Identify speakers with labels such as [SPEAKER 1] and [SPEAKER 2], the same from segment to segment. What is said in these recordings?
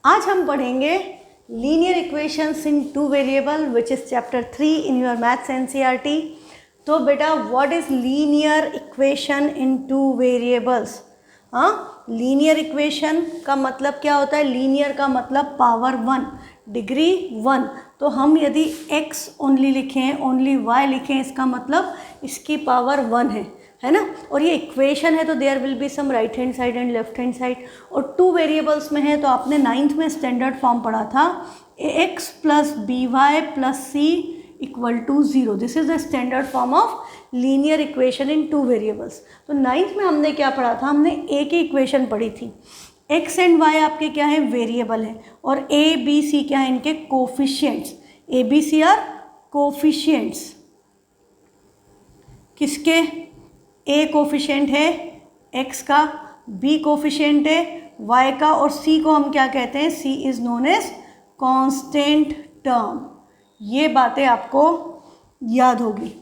[SPEAKER 1] आज हम पढ़ेंगे linear equations in two variable which is chapter 3 in your maths NCERT. तो बेटा what is linear equation in two variables? हाँ, linear equation का मतलब क्या होता है? लीनियर का मतलब पावर 1, डिग्री 1। तो हम यदि x ओनली लिखें, ओनली y लिखें, इसका मतलब इसकी पावर 1 है ना। और ये इक्वेशन है तो there will be some right hand side and left hand side. और टू वेरिएबल्स में है तो आपने 9th में स्टैंडर्ड फॉर्म पढ़ा था ax plus B Y plus C equal to 0। This is the standard form of linear equation in two variables. तो 9th में हमने क्या पढ़ा था? हमने a की इक्वेशन पढ़ी थी। x एंड y आपके क्या है? वेरिएबल है। और a b c क्या है? इनके coefficients. a b c are coefficients. किसके? a कोफिशिएंट है x का, b कोफिशिएंट है y का, और c को हम क्या कहते हैं? c is known as constant term. ये बातें आपको याद होगी,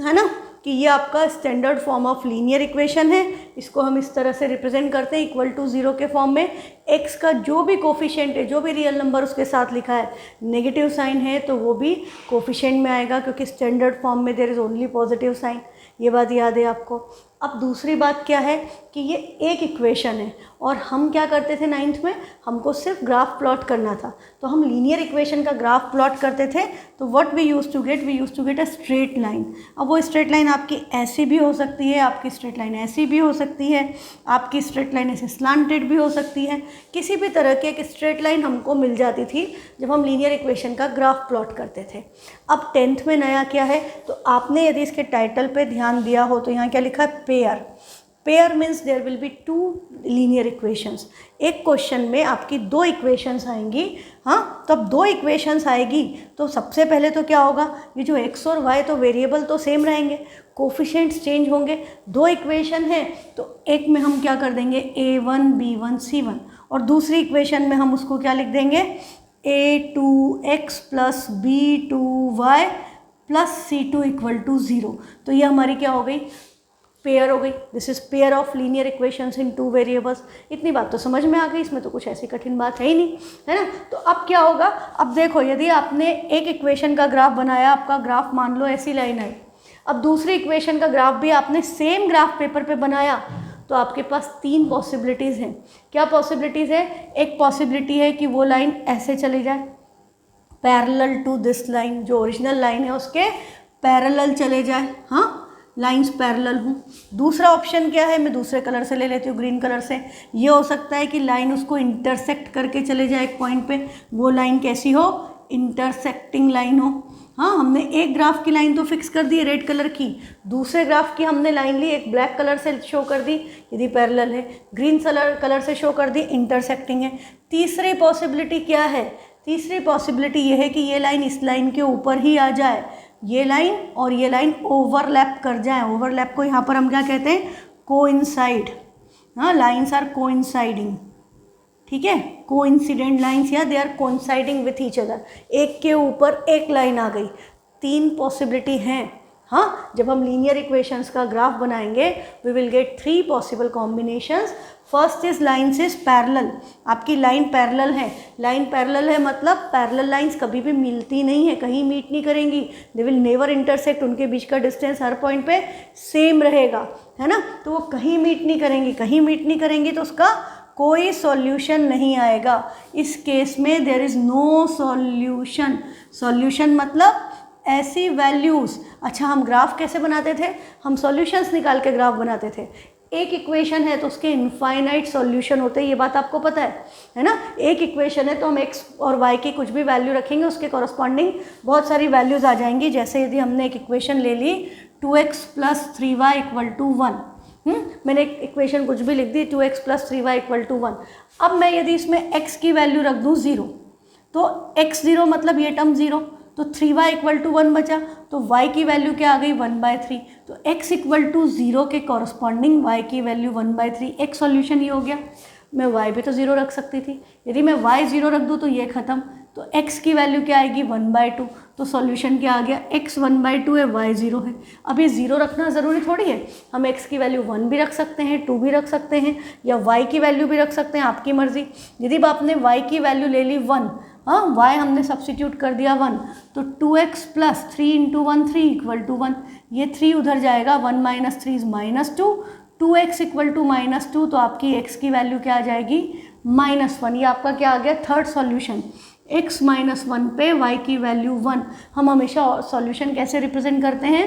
[SPEAKER 1] है ना, कि ये आपका standard form of linear equation है। इसको हम इस तरह से रिप्रेजेंट करते हैं इक्वल टू 0 के फॉर्म में। x का जो भी कोफिशिएंट है, जो भी रियल नंबर उसके साथ लिखा है, नेगेटिव साइन है तो वो भी कोफिशिएंट में आएगा, क्योंकि स्टैंडर्ड फॉर्म में there is only positive sign. ये बात याद है आपको। अब दूसरी बात क्या है कि ये एक इक्वेशन है और हम क्या करते थे 9th में? हमको सिर्फ ग्राफ प्लॉट करना था। तो हम लीनियर इक्वेशन का ग्राफ प्लॉट करते थे। तो what we use to get? We use to get a straight line. अब वो स्ट्रेट लाइन आपकी ऐसी भी हो सकती है, आपकी स्ट्रेट लाइन ऐसी भी हो सकती है, आपकी स्ट्रेट लाइन ऐसे स्लांटेड भी हो सकती है। किसी भी तरह की एक स्ट्रेट लाइन हमको मिल जाती थी जब हम लीनियर इक्वेशन का ग्राफ प्लॉट करते थे। अब 10th में नया क्या है? तो आपने यदि इसके टाइटल पे ध्यान दिया हो तो यहाँ क्या लिखा है? Pair. Pair means there will be two linear equations. एक क्वेश्चन में आपकी दो इक्वेशंस आएंगी। हाँ, तो अब दो इक्वेशंस आएगी तो सबसे पहले तो क्या होगा? ये जो x और y तो वेरिएबल तो सेम रहेंगे, कोफिशिएंट्स चेंज होंगे। दो इक्वेशन है तो एक में हम क्या कर देंगे? a1 b1 c1, और दूसरी इक्वेशन में हम उसको क्या लिख देंगे? a2x plus b2y plus c2 equal to 0। तो ये हमारी क्या हो गई? पेयर हो गई। This is pair of linear equations in two variables. इतनी बात तो समझ में आ गई, इसमें तो कुछ ऐसी कठिन बात है ही नहीं, है ना। तो अब क्या होगा? अब देखो, यदि आपने एक इक्वेशन का ग्राफ बनाया, आपका ग्राफ मान लो ऐसी लाइन आई। अब दूसरी इक्वेशन का ग्राफ भी आपने सेम ग्राफ पेपर पे बनाया, तो आपके पास तीन पॉसिबिलिटीज़ हैं। क्या पॉसिबिलिटीज़ है? एक पॉसिबिलिटी है कि वो लाइन ऐसे चली जाए पैरेलल टू दिस लाइन, जो ओरिजिनल लाइन है उसके पैरेलल चले जाए। हाँ, लाइंस पैरेलल हूँ। दूसरा ऑप्शन क्या है? मैं दूसरे कलर से ले लेती हूँ, ग्रीन कलर से। ये हो सकता है कि लाइन उसको इंटरसेक्ट करके चले जाए एक पॉइंट पे। वो लाइन कैसी हो? इंटरसेक्टिंग लाइन हो। हाँ, हमने एक ग्राफ की लाइन तो फिक्स कर दी है रेड कलर की, दूसरे ग्राफ की हमने लाइन ली, एक ब्लैक कलर से शो कर दी यदि पैरेलल है, ग्रीन कलर से शो कर दी इंटरसेक्टिंग है। तीसरी पॉसिबिलिटी क्या है? तीसरी पॉसिबिलिटी ये है कि ये लाइन इस लाइन के ऊपर ही आ जाए, ये लाइन और ये लाइन ओवरलैप कर जाए। ओवरलैप को यहाँ पर हम क्या कहते हैं? कोइंसाइड। हाँ, लाइन्स आर कोइंसाइडिंग, ठीक है, कोइंसिडेंट लाइन्स, या they are coinciding with each other. एक के ऊपर एक लाइन आ गई। तीन पॉसिबिलिटी हैं। हाँ, जब हम लीनियर इक्वेशंस का ग्राफ बनाएंगे we will get 3 possible combinations. First is lines is parallel. आपकी लाइन पैरेलल है। लाइन पैरेलल है मतलब पैरेलल लाइंस कभी भी मिलती नहीं है, कहीं मीट नहीं करेंगी, दे विल नेवर इंटरसेक्ट। उनके बीच का डिस्टेंस हर पॉइंट पे सेम रहेगा, है ना। तो वो कहीं मीट नहीं करेंगी, कहीं मीट नहीं करेंगी तो उसका कोई सॉल्यूशन नहीं आएगा। इस केस में there is no solution. Solution मतलब ऐसी वैल्यूज़। अच्छा, हम ग्राफ कैसे बनाते थे? हम सॉल्यूशंस निकाल के ग्राफ बनाते थे। एक इक्वेशन है तो उसके इनफाइनाइट सॉल्यूशन होते हैं, ये बात आपको पता है ना। एक इक्वेशन है तो हम x और y की कुछ भी वैल्यू रखेंगे, उसके कॉरस्पॉन्डिंग बहुत सारी वैल्यूज़ आ जाएंगी। जैसे यदि हमने एक इक्वेशन ले ली 2x plus 3y equal to 1, मैंने एक इक्वेशन कुछ भी लिख दी 2x plus 3y equal to 1। अब मैं यदि इसमें x की वैल्यू रख दूँ 0, तो x 0 मतलब ये टर्म 0, तो 3y इक्वल टू 1 बचा, तो y की वैल्यू क्या आ गई? 1/3। तो x इक्वल टू 0 के कॉरस्पॉन्डिंग y की वैल्यू 1/3। एक सॉल्यूशन ये हो गया। मैं y भी तो 0 रख सकती थी। यदि मैं y 0 रख दूँ तो ये ख़त्म, तो x की वैल्यू क्या आएगी 1/2। तो सॉल्यूशन क्या आ गया, x 1/2 है, y 0 है। अब ये 0 रखना ज़रूरी थोड़ी है, हम x की वैल्यू 1 भी रख सकते हैं, 2 भी रख सकते हैं, या y की वैल्यू भी रख सकते हैं, आपकी मर्ज़ी। यदि आपने y की वैल्यू ले ली 1, हाँ y हमने सब्सटीट्यूट कर दिया 1, तो 2x plus 3 into 1 3 equal to 1। ये 3 उधर जाएगा, 1 minus 3 is -2, 2x equal to -2, तो आपकी x की वैल्यू क्या आ जाएगी -1। ये आपका क्या आ गया, थर्ड सॉल्यूशन। x -1 पे y की वैल्यू 1। हम हमेशा सॉल्यूशन कैसे रिप्रेजेंट करते हैं,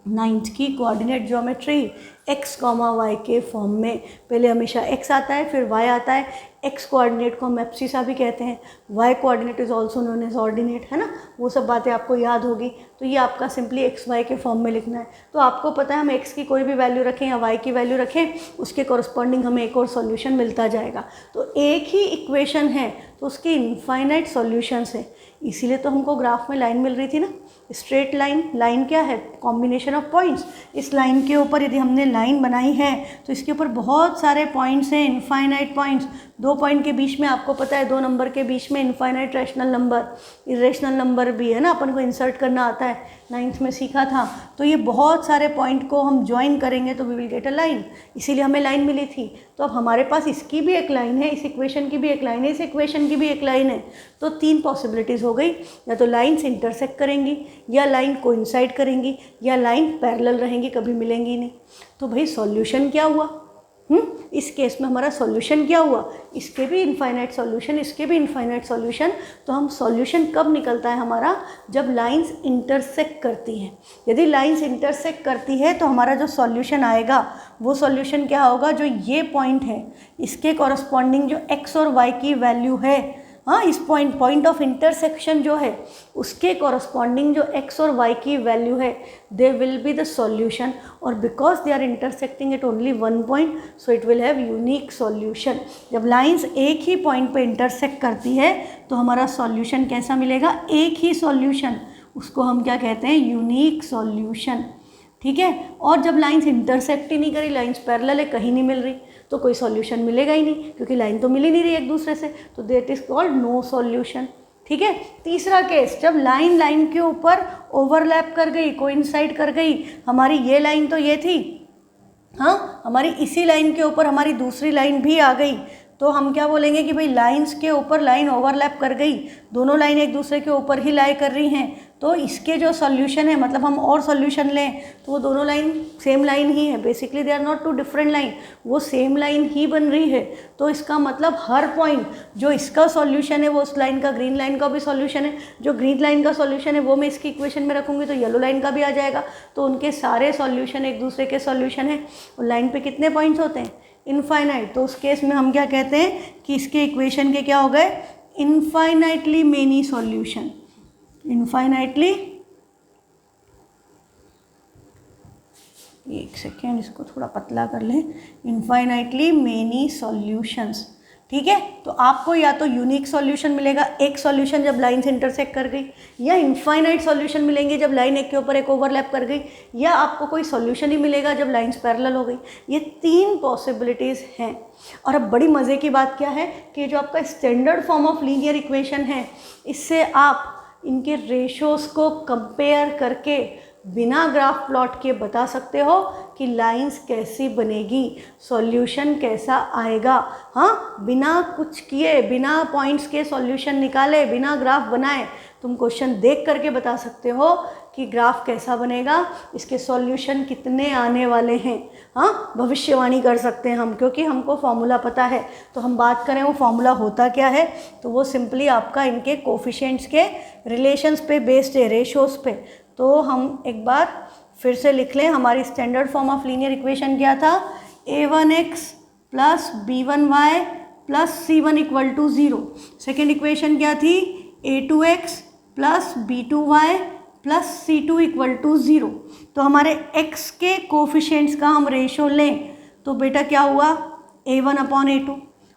[SPEAKER 1] 9th की कोऑर्डिनेट ज्योमेट्री x, y के फॉर्म में। पहले हमेशा x आता है, फिर y आता है। x कोऑर्डिनेट को हम एब्सिसा भी कहते हैं, y coordinate is also known as ordinate, है ना। वो सब बातें आपको याद होगी। तो ये आपका सिंपली x y के फॉर्म में लिखना है। तो आपको पता है हम x की कोई भी वैल्यू रखें या y की वैल्यू रखें, उसके कॉरस्पॉन्डिंग हमें एक और सॉल्यूशन मिलता जाएगा। तो एक ही इक्वेशन है तो उसके इनफाइनाइट सॉल्यूशंस है। इसीलिए तो हमको ग्राफ में लाइन मिल रही थी ना, स्ट्रेट लाइन। लाइन क्या है, कॉम्बिनेशन ऑफ पॉइंट्स। इस लाइन के ऊपर यदि हमने लाइन बनाई है तो इसके ऊपर बहुत सारे पॉइंट्स हैं, इनफाइनाइट पॉइंट्स। 2 पॉइंट के बीच में आपको पता है, 2 नंबर के बीच में infinite rational number, irrational number भी है ना, अपन को इंसर्ट करना आता है, 9th में सीखा था। तो ये बहुत सारे पॉइंट को हम ज्वाइन करेंगे तो we will get a line, इसीलिए हमें लाइन मिली थी। तो अब हमारे पास इसकी भी एक लाइन है, इस इक्वेशन की भी एक लाइन है, इस इक्वेशन की भी एक लाइन है। तो 3 पॉसिबिलिटीज़ हो गई, या तो लाइन्स इंटरसेक्ट करेंगी, या लाइन कोइंसाइड करेंगी, या लाइन पैरेलल रहेंगी, कभी मिलेंगी नहीं। तो भाई सॉल्यूशन क्या हुआ, इस केस में हमारा सॉल्यूशन क्या हुआ, इसके भी इनफाइनाइट सॉल्यूशन, इसके भी इनफाइनाइट सॉल्यूशन। तो हम सॉल्यूशन कब निकलता है हमारा, जब लाइंस इंटरसेक्ट करती हैं। यदि लाइंस इंटरसेक्ट करती है तो हमारा जो सॉल्यूशन आएगा वो सॉल्यूशन क्या होगा, जो ये पॉइंट है इसके कॉरस्पॉन्डिंग जो x और y की वैल्यू है, हाँ इस पॉइंट ऑफ इंटरसेक्शन जो है उसके कॉरस्पॉन्डिंग जो x और y की वैल्यू है, they will be the solution. और because they are intersecting at only 1 point, so it will have unique solution. जब लाइंस एक ही पॉइंट पे इंटरसेक्ट करती है तो हमारा सॉल्यूशन कैसा मिलेगा, एक ही सॉल्यूशन, उसको हम क्या कहते हैं, यूनिक सॉल्यूशन। ठीक है। और जब लाइंस इंटरसेक्ट ही नहीं करी, लाइंस पैरेलल है, कहीं नहीं मिल रही, तो कोई सॉल्यूशन मिलेगा ही नहीं, क्योंकि लाइन तो मिल ही नहीं रही एक दूसरे से, तो that is called no solution. ठीक है। तीसरा केस, जब लाइन के ऊपर ओवरलैप कर गई, कोइंसाइड कर गई, हमारी ये लाइन तो ये थी, हाँ हमारी इसी लाइन के ऊपर हमारी दूसरी लाइन भी आ गई, तो हम क्या बोलेंगे कि भाई लाइंस के ऊपर लाइन ओवरलैप कर गई, दोनों लाइन एक दूसरे के ऊपर ही लाई कर रही हैं, तो इसके जो सॉल्यूशन है, मतलब हम और सॉल्यूशन लें तो वो दोनों लाइन सेम लाइन ही है, basically they are not two different line, वो सेम लाइन ही बन रही है। तो इसका मतलब हर पॉइंट जो इसका सॉल्यूशन है वो उस लाइन का, ग्रीन लाइन का भी सॉल्यूशन है, जो ग्रीन लाइन का सॉल्यूशन है वो मैं इसकी इक्वेशन में रखूँगी तो येलो लाइन का भी आ जाएगा, तो उनके सारे सॉल्यूशन एक दूसरे के सॉल्यूशन है। और लाइन पे कितने पॉइंट्स होते हैं, इनफाइनाइट। तो उस केस में हम क्या कहते हैं कि इसके इक्वेशन के क्या हो गए, इनफाइनाइटली मेनी सॉल्यूशन, इनफाइनाइटली, एक सेकेंड इसको थोड़ा पतला कर लें, इनफाइनाइटली मेनी सॉल्यूशंस। ठीक है। तो आपको या तो यूनिक सॉल्यूशन मिलेगा, एक सॉल्यूशन जब लाइन से इंटरसेक्ट कर गई, या इनफाइनाइट सॉल्यूशन मिलेंगे जब लाइन एक के ऊपर एक ओवरलैप कर गई, या आपको कोई सॉल्यूशन ही मिलेगा जब लाइंस पैरेलल हो गई। ये 3 पॉसिबिलिटीज़ हैं। और अब बड़ी मज़े की बात क्या है कि जो आपका standard form of linear equation है, इससे आप इनके रेशोज़ को कंपेयर करके बिना ग्राफ प्लॉट के बता सकते हो कि लाइंस कैसी बनेगी, सॉल्यूशन कैसा आएगा। हाँ, बिना कुछ किए, बिना पॉइंट्स के सॉल्यूशन निकाले, बिना ग्राफ बनाए, तुम क्वेश्चन देख करके बता सकते हो कि ग्राफ कैसा बनेगा, इसके सॉल्यूशन कितने आने वाले हैं। हाँ, भविष्यवाणी कर सकते हैं हम, क्योंकि हमको फॉर्मूला पता है। तो हम बात करें वो फॉर्मूला होता क्या है, तो वो सिंपली आपका इनके कोफिशिएंट्स के रिलेशंस पे बेस्ड है, रेशोज़ पे। तो हम एक बार फिर से लिख लें, हमारी standard form of linear equation क्या था, a1x plus b1y plus c1 equal to 0। Second equation क्या थी, a2x plus b2y plus c2 equal to 0। तो हमारे x के कोफिशिएंट्स का हम रेशो लें तो बेटा क्या हुआ, a1 अपॉन a2।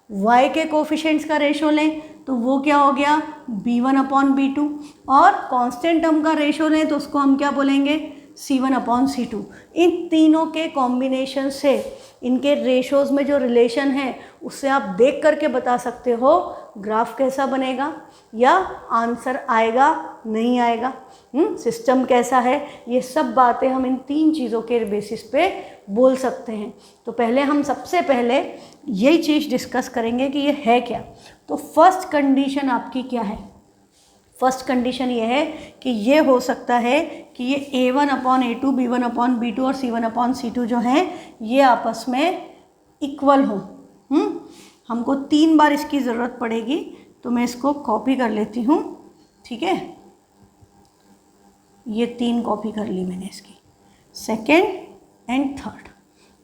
[SPEAKER 1] y के कोफिशिएंट्स का रेशो लें तो वो क्या हो गया, b1 अपॉन b2। और कांस्टेंट टर्म का रेशो लें तो उसको हम क्या बोलेंगे, C1/C2। इन तीनों के कॉम्बिनेशन से इनके रेशोज़ में जो रिलेशन है उससे आप देख करके बता सकते हो ग्राफ कैसा बनेगा या आंसर आएगा नहीं आएगा, सिस्टम कैसा है। ये सब बातें हम इन 3 चीज़ों के बेसिस पे बोल सकते हैं। तो पहले हम सबसे पहले यही चीज़ डिस्कस करेंगे कि ये है क्या। तो फर्स्ट कंडीशन आपकी क्या है? फर्स्ट कंडीशन ये है कि ये हो सकता है कि ये A1/A2, B1/B2 और C1/C2 जो हैं ये आपस में इक्वल हो। हमको 3 बार इसकी ज़रूरत पड़ेगी, तो मैं इसको कॉपी कर लेती हूँ, ठीक है। ये 3 कॉपी कर ली मैंने इसकी, सेकेंड एंड थर्ड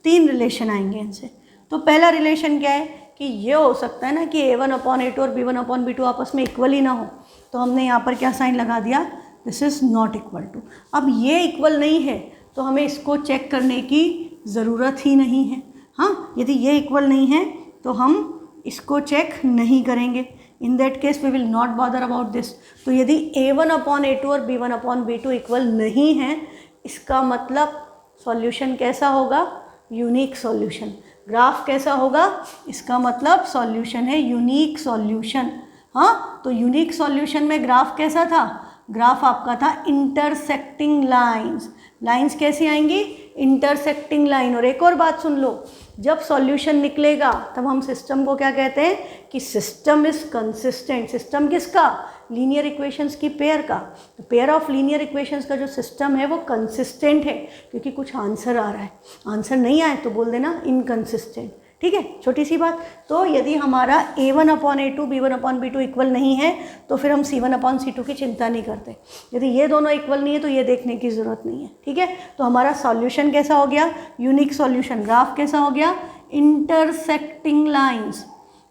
[SPEAKER 1] 3 रिलेशन आएंगे इनसे। तो पहला रिलेशन क्या है कि ये हो सकता है ना कि A1/A2 और B1/B2 आपस में इक्वल ही ना हो, तो हमने यहाँ पर क्या साइन लगा दिया, this is not equal to. अब ये इक्वल नहीं है तो हमें इसको चेक करने की ज़रूरत ही नहीं है। हाँ, यदि ये इक्वल नहीं है तो हम इसको चेक नहीं करेंगे। In that case we will not bother about this. तो यदि A1/A2 और B1/B2 इक्वल नहीं है, इसका मतलब सॉल्यूशन कैसा होगा, यूनिक सॉल्यूशन। ग्राफ कैसा होगा, इसका मतलब सॉल्यूशन है यूनिक सॉल्यूशन। हाँ, तो यूनिक सॉल्यूशन में ग्राफ कैसा था, ग्राफ आपका था इंटरसेक्टिंग लाइंस। लाइंस कैसी आएंगी, इंटरसेक्टिंग लाइन। और एक और बात सुन लो, जब सॉल्यूशन निकलेगा तब हम सिस्टम को क्या कहते हैं कि सिस्टम इज कंसिस्टेंट। सिस्टम किसका, लीनियर इक्वेशंस की पेयर का। तो पेयर ऑफ लीनियर इक्वेशंस का जो सिस्टम है वो कंसिस्टेंट है, क्योंकि कुछ आंसर आ रहा है। आंसर नहीं आए तो बोल देना इनकंसिस्टेंट, ठीक है, छोटी सी बात। तो यदि हमारा A1/A2 B1/B2 इक्वल नहीं है तो फिर हम C1/C2 की चिंता नहीं करते। यदि ये दोनों इक्वल नहीं है तो ये देखने की ज़रूरत नहीं है, ठीक है। तो हमारा सॉल्यूशन कैसा हो गया, यूनिक सॉल्यूशन। ग्राफ कैसा हो गया, इंटरसेक्टिंग लाइंस,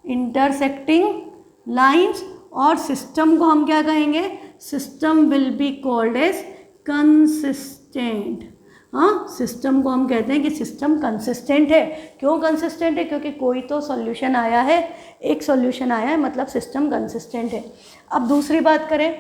[SPEAKER 1] इंटरसेक्टिंग लाइंस। और सिस्टम को हम क्या कहेंगे, system will be called as consistent. हाँ, सिस्टम को हम कहते हैं कि सिस्टम कंसिस्टेंट है। क्यों कंसिस्टेंट है, क्योंकि कोई तो सॉल्यूशन आया है, एक सॉल्यूशन आया है, मतलब सिस्टम कंसिस्टेंट है। अब दूसरी बात करें,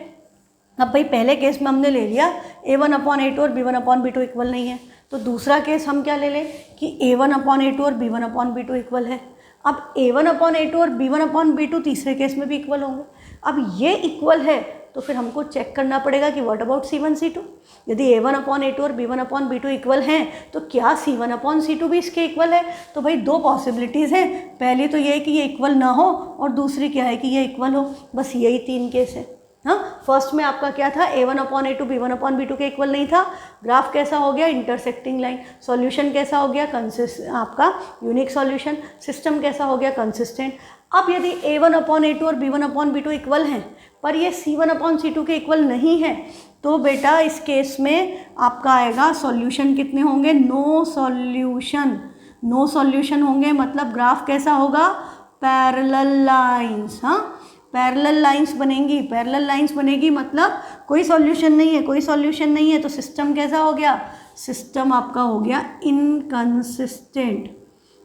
[SPEAKER 1] अब भाई पहले केस में हमने ले लिया A1/A2 और B1/B2 इक्वल नहीं है, तो दूसरा केस हम क्या ले लें कि A1/A2 और B1/B2 इक्वल है। अब A1/A2 और B1/B2 तीसरे केस में भी इक्वल होंगे। अब ये इक्वल है तो फिर हमको चेक करना पड़ेगा कि व्हाट अबाउट C1/C2। यदि A1/A2 और B1/B2 इक्वल हैं तो क्या C1/C2 भी इसके इक्वल है। तो भाई 2 पॉसिबिलिटीज़ हैं, पहली तो ये है कि ये इक्वल ना हो और दूसरी क्या है कि ये इक्वल हो। बस यही 3 केस है। हाँ, फर्स्ट में आपका क्या था, A1/A2 B1/B2 के इक्वल नहीं था। ग्राफ कैसा हो गया, इंटरसेक्टिंग लाइन। सॉल्यूशन कैसा हो गया, आपका यूनिक सॉल्यूशन। सिस्टम कैसा हो गया, कंसिस्टेंट। अब यदि A1/A2 और B1/B2 इक्वल हैं पर ये C1/C2 के इक्वल नहीं है, तो बेटा इस केस में आपका आएगा सॉल्यूशन कितने होंगे, नो सॉल्यूशन। नो सॉल्यूशन होंगे मतलब ग्राफ कैसा होगा, पैरेलल लाइंस। हाँ, पैरेलल लाइंस बनेंगी। पैरेलल लाइंस बनेगी मतलब कोई सॉल्यूशन नहीं है, कोई सॉल्यूशन नहीं है, तो सिस्टम कैसा हो गया, सिस्टम आपका हो गया इनकंसिस्टेंट।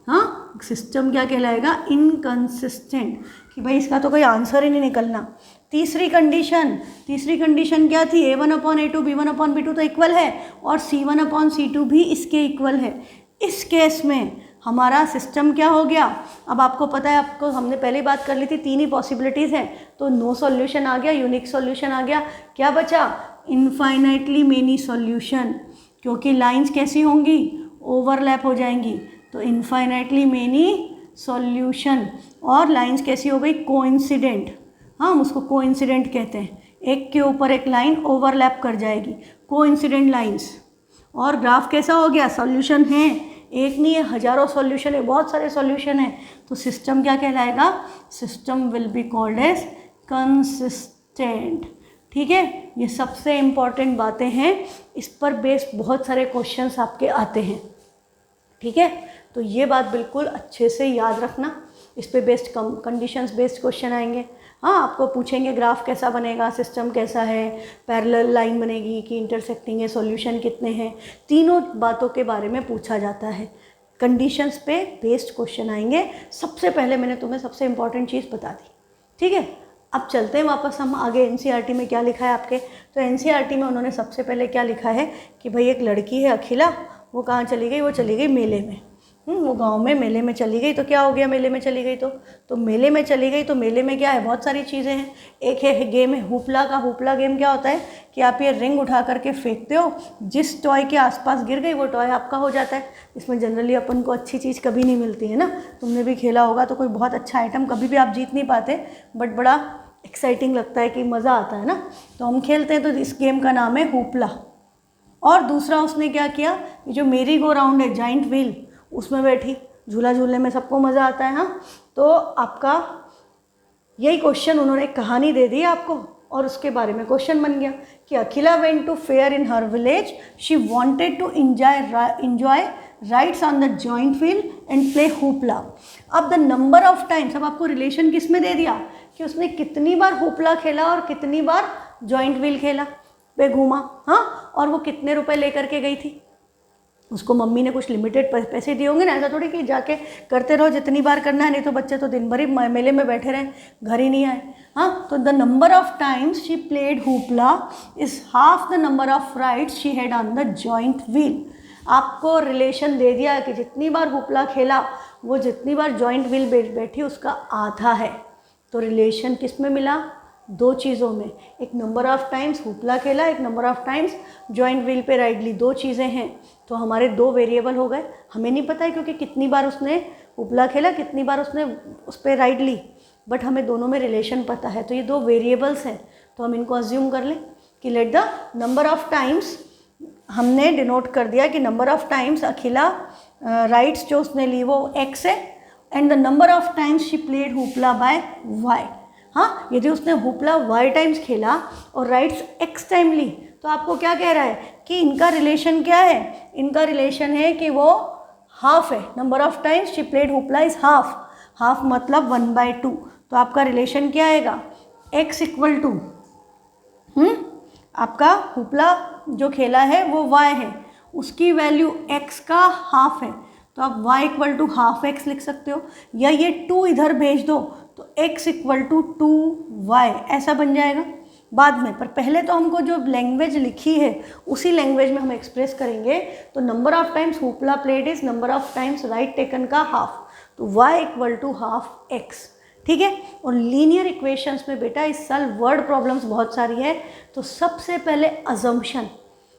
[SPEAKER 1] हाँ, सिस्टम क्या कहलाएगा, इनकंसिस्टेंट, कि भाई इसका तो कोई आंसर ही नहीं निकलना। तीसरी कंडीशन क्या थी, A1/A2 B1/B2 तो इक्वल है और C1/C2 भी इसके इक्वल है। इस केस में हमारा सिस्टम क्या हो गया, अब आपको पता है, आपको हमने पहले बात कर ली थी, 3 ही पॉसिबिलिटीज़ हैं, तो नो सॉल्यूशन आ गया, यूनिक सॉल्यूशन आ गया, क्या बचा, इनफाइनाइटली मेनी सॉल्यूशन। क्योंकि लाइंस कैसी होंगी, ओवरलैप हो जाएंगी, तो इनफाइनाइटली मेनी सॉल्यूशन। और लाइंस कैसी हो गई, कोइंसिडेंट। हाँ, हम उसको कोइंसिडेंट कहते हैं, एक के ऊपर एक लाइन ओवरलैप कर जाएगी, कोइंसिडेंट लाइंस। और ग्राफ कैसा हो गया, सॉल्यूशन है, एक नहीं है, हजारों सॉल्यूशन है, बहुत सारे सॉल्यूशन है, तो सिस्टम क्या कहलाएगा, system will be called as consistent. ठीक है, ये सबसे इम्पॉर्टेंट बातें हैं, इस पर बेस्ड बहुत सारे क्वेश्चंस आपके आते हैं। ठीक है, तो ये बात बिल्कुल अच्छे से याद रखना, इस पे बेस्ड कंडीशंस बेस्ड क्वेश्चन आएंगे। हाँ, आपको पूछेंगे ग्राफ कैसा बनेगा, सिस्टम कैसा है, पैरेलल लाइन बनेगी कि इंटरसेक्टिंग है, सॉल्यूशन कितने हैं, तीनों बातों के बारे में पूछा जाता है। कंडीशंस पे बेस्ड क्वेश्चन आएंगे। सबसे पहले मैंने तुम्हें सबसे इम्पॉर्टेंट चीज़ बता दी। ठीक है, अब चलते हैं वापस हम आगे एनसीईआरटी में क्या लिखा है आपके। तो एनसीईआरटी में उन्होंने सबसे पहले क्या लिखा है कि भाई एक लड़की है अखिला, वो कहाँ चली गई, वो चली गई मेले में। वो गांव में मेले में चली गई। तो क्या हो गया मेले में चली गई तो मेले में चली गई। तो मेले में क्या है, बहुत सारी चीज़ें हैं। एक है गेम है हुपला का। हुपला गेम क्या होता है कि आप ये रिंग उठा करके फेंकते हो, जिस टॉय के आसपास गिर गई वो टॉय आपका हो जाता है। इसमें जनरली अपन को अच्छी चीज़ कभी नहीं मिलती है ना, तुमने भी खेला होगा। तो कोई बहुत अच्छा आइटम कभी भी आप जीत नहीं पाते, बट बड़ा एक्साइटिंग लगता है कि मज़ा आता है ना, तो हम खेलते हैं। तो इस गेम का नाम है हुपला। और दूसरा उसने क्या किया, ये जो मेरी गो राउंड है, जाइंट व्हील, उसमें बैठी, झूला झूलने में सबको मज़ा आता है। हाँ, तो आपका यही क्वेश्चन उन्होंने कहानी दे दी आपको और उसके बारे में क्वेश्चन बन गया कि Akhila went to fair in her village, she wanted to enjoy rides on the joint wheel and play hoopla. अब द नंबर ऑफ टाइम्स, अब आपको रिलेशन किस में दे दिया कि उसने कितनी बार हुपला खेला और कितनी बार जॉइंट व्हील खेला पे घूमा। हाँ, और वो कितने रुपए लेकर के गई थी। उसको मम्मी ने कुछ लिमिटेड पैसे दिए होंगे ना, ऐसा थोड़ी कि जाके करते रहो जितनी बार करना है, नहीं तो बच्चे तो दिन भर ही मेले में बैठे रहें, घर ही नहीं आए। हाँ, तो the number of times she played hoopla is half the number of rides she had on the joint wheel. आपको रिलेशन दे दिया कि जितनी बार हुपला खेला वो जितनी बार जॉइंट व्हील बैठी उसका आधा है। तो रिलेशन किस में मिला, दो चीज़ों में, एक नंबर ऑफ टाइम्स हुपला खेला, एक number of times joint wheel पे राइड ली, दो चीज़ें हैं। तो हमारे दो वेरिएबल हो गए। हमें नहीं पता है क्योंकि कितनी बार उसने हुपला खेला, कितनी बार उसने उस पर राइड ली, बट हमें दोनों में रिलेशन पता है। तो ये दो वेरिएबल्स हैं, तो हम इनको अज्यूम कर लें कि let the number of times, हमने डिनोट कर दिया कि number of times Akhila rides जो उसने ली वो x है, and the number of times she played hoopla by y। हाँ, यदि उसने हुपला y टाइम्स खेला और राइड्स x टाइम ली, तो आपको क्या कह रहा है कि इनका रिलेशन क्या है, इनका रिलेशन है कि वो हाफ है। Number of times she played hoopla is half, half मतलब 1/2। तो आपका रिलेशन क्या आएगा, x इक्वल टू आपका हुपला जो खेला है वो y है, उसकी वैल्यू x का हाफ है, तो आप y equal to half x लिख सकते हो, या ये 2 इधर भेज दो तो x इक्वल टू 2y ऐसा बन जाएगा बाद में। पर पहले तो हमको जो लैंग्वेज लिखी है उसी लैंग्वेज में हम एक्सप्रेस करेंगे। तो number of times hoopla played is number of times ride taken का हाफ, तो y equal to half x। ठीक है, और लीनियर इक्वेशंस में बेटा इस साल वर्ड प्रॉब्लम्स बहुत सारी है। तो सबसे पहले अजम्पशन,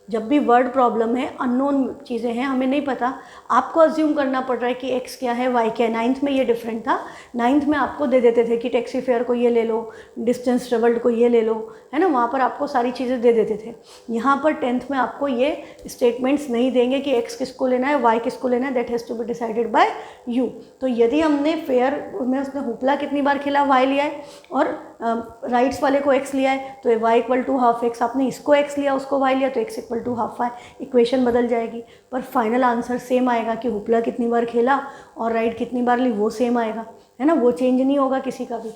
[SPEAKER 1] जब भी वर्ड प्रॉब्लम है, अननोन चीज़ें हैं, हमें नहीं पता, आपको अज्यूम करना पड़ रहा है कि x क्या है y क्या है। 9th में ये डिफरेंट था, 9th में आपको दे देते थे कि टैक्सी फेयर को ये ले लो, डिस्टेंस ट्रेवल्ड को ये ले लो, है ना, वहाँ पर आपको सारी चीज़ें दे देते थे। यहाँ पर 10th में आपको ये स्टेटमेंट्स नहीं देंगे कि x किसको लेना है, y किसको लेना है, that has to be decided by you. तो यदि हमने फेयर में उसने हुपला कितनी बार खेला y लिया है और राइट्स वाले को x लिया है, तो y equal to half x, आपने इसको x लिया उसको y लिया, तो x equal to half y, equation बदल जाएगी, पर फाइनल आंसर सेम आएगा कि हुपला कितनी बार खेला और राइड कितनी बार ली, वो सेम आएगा, है ना, वो चेंज नहीं होगा किसी का भी।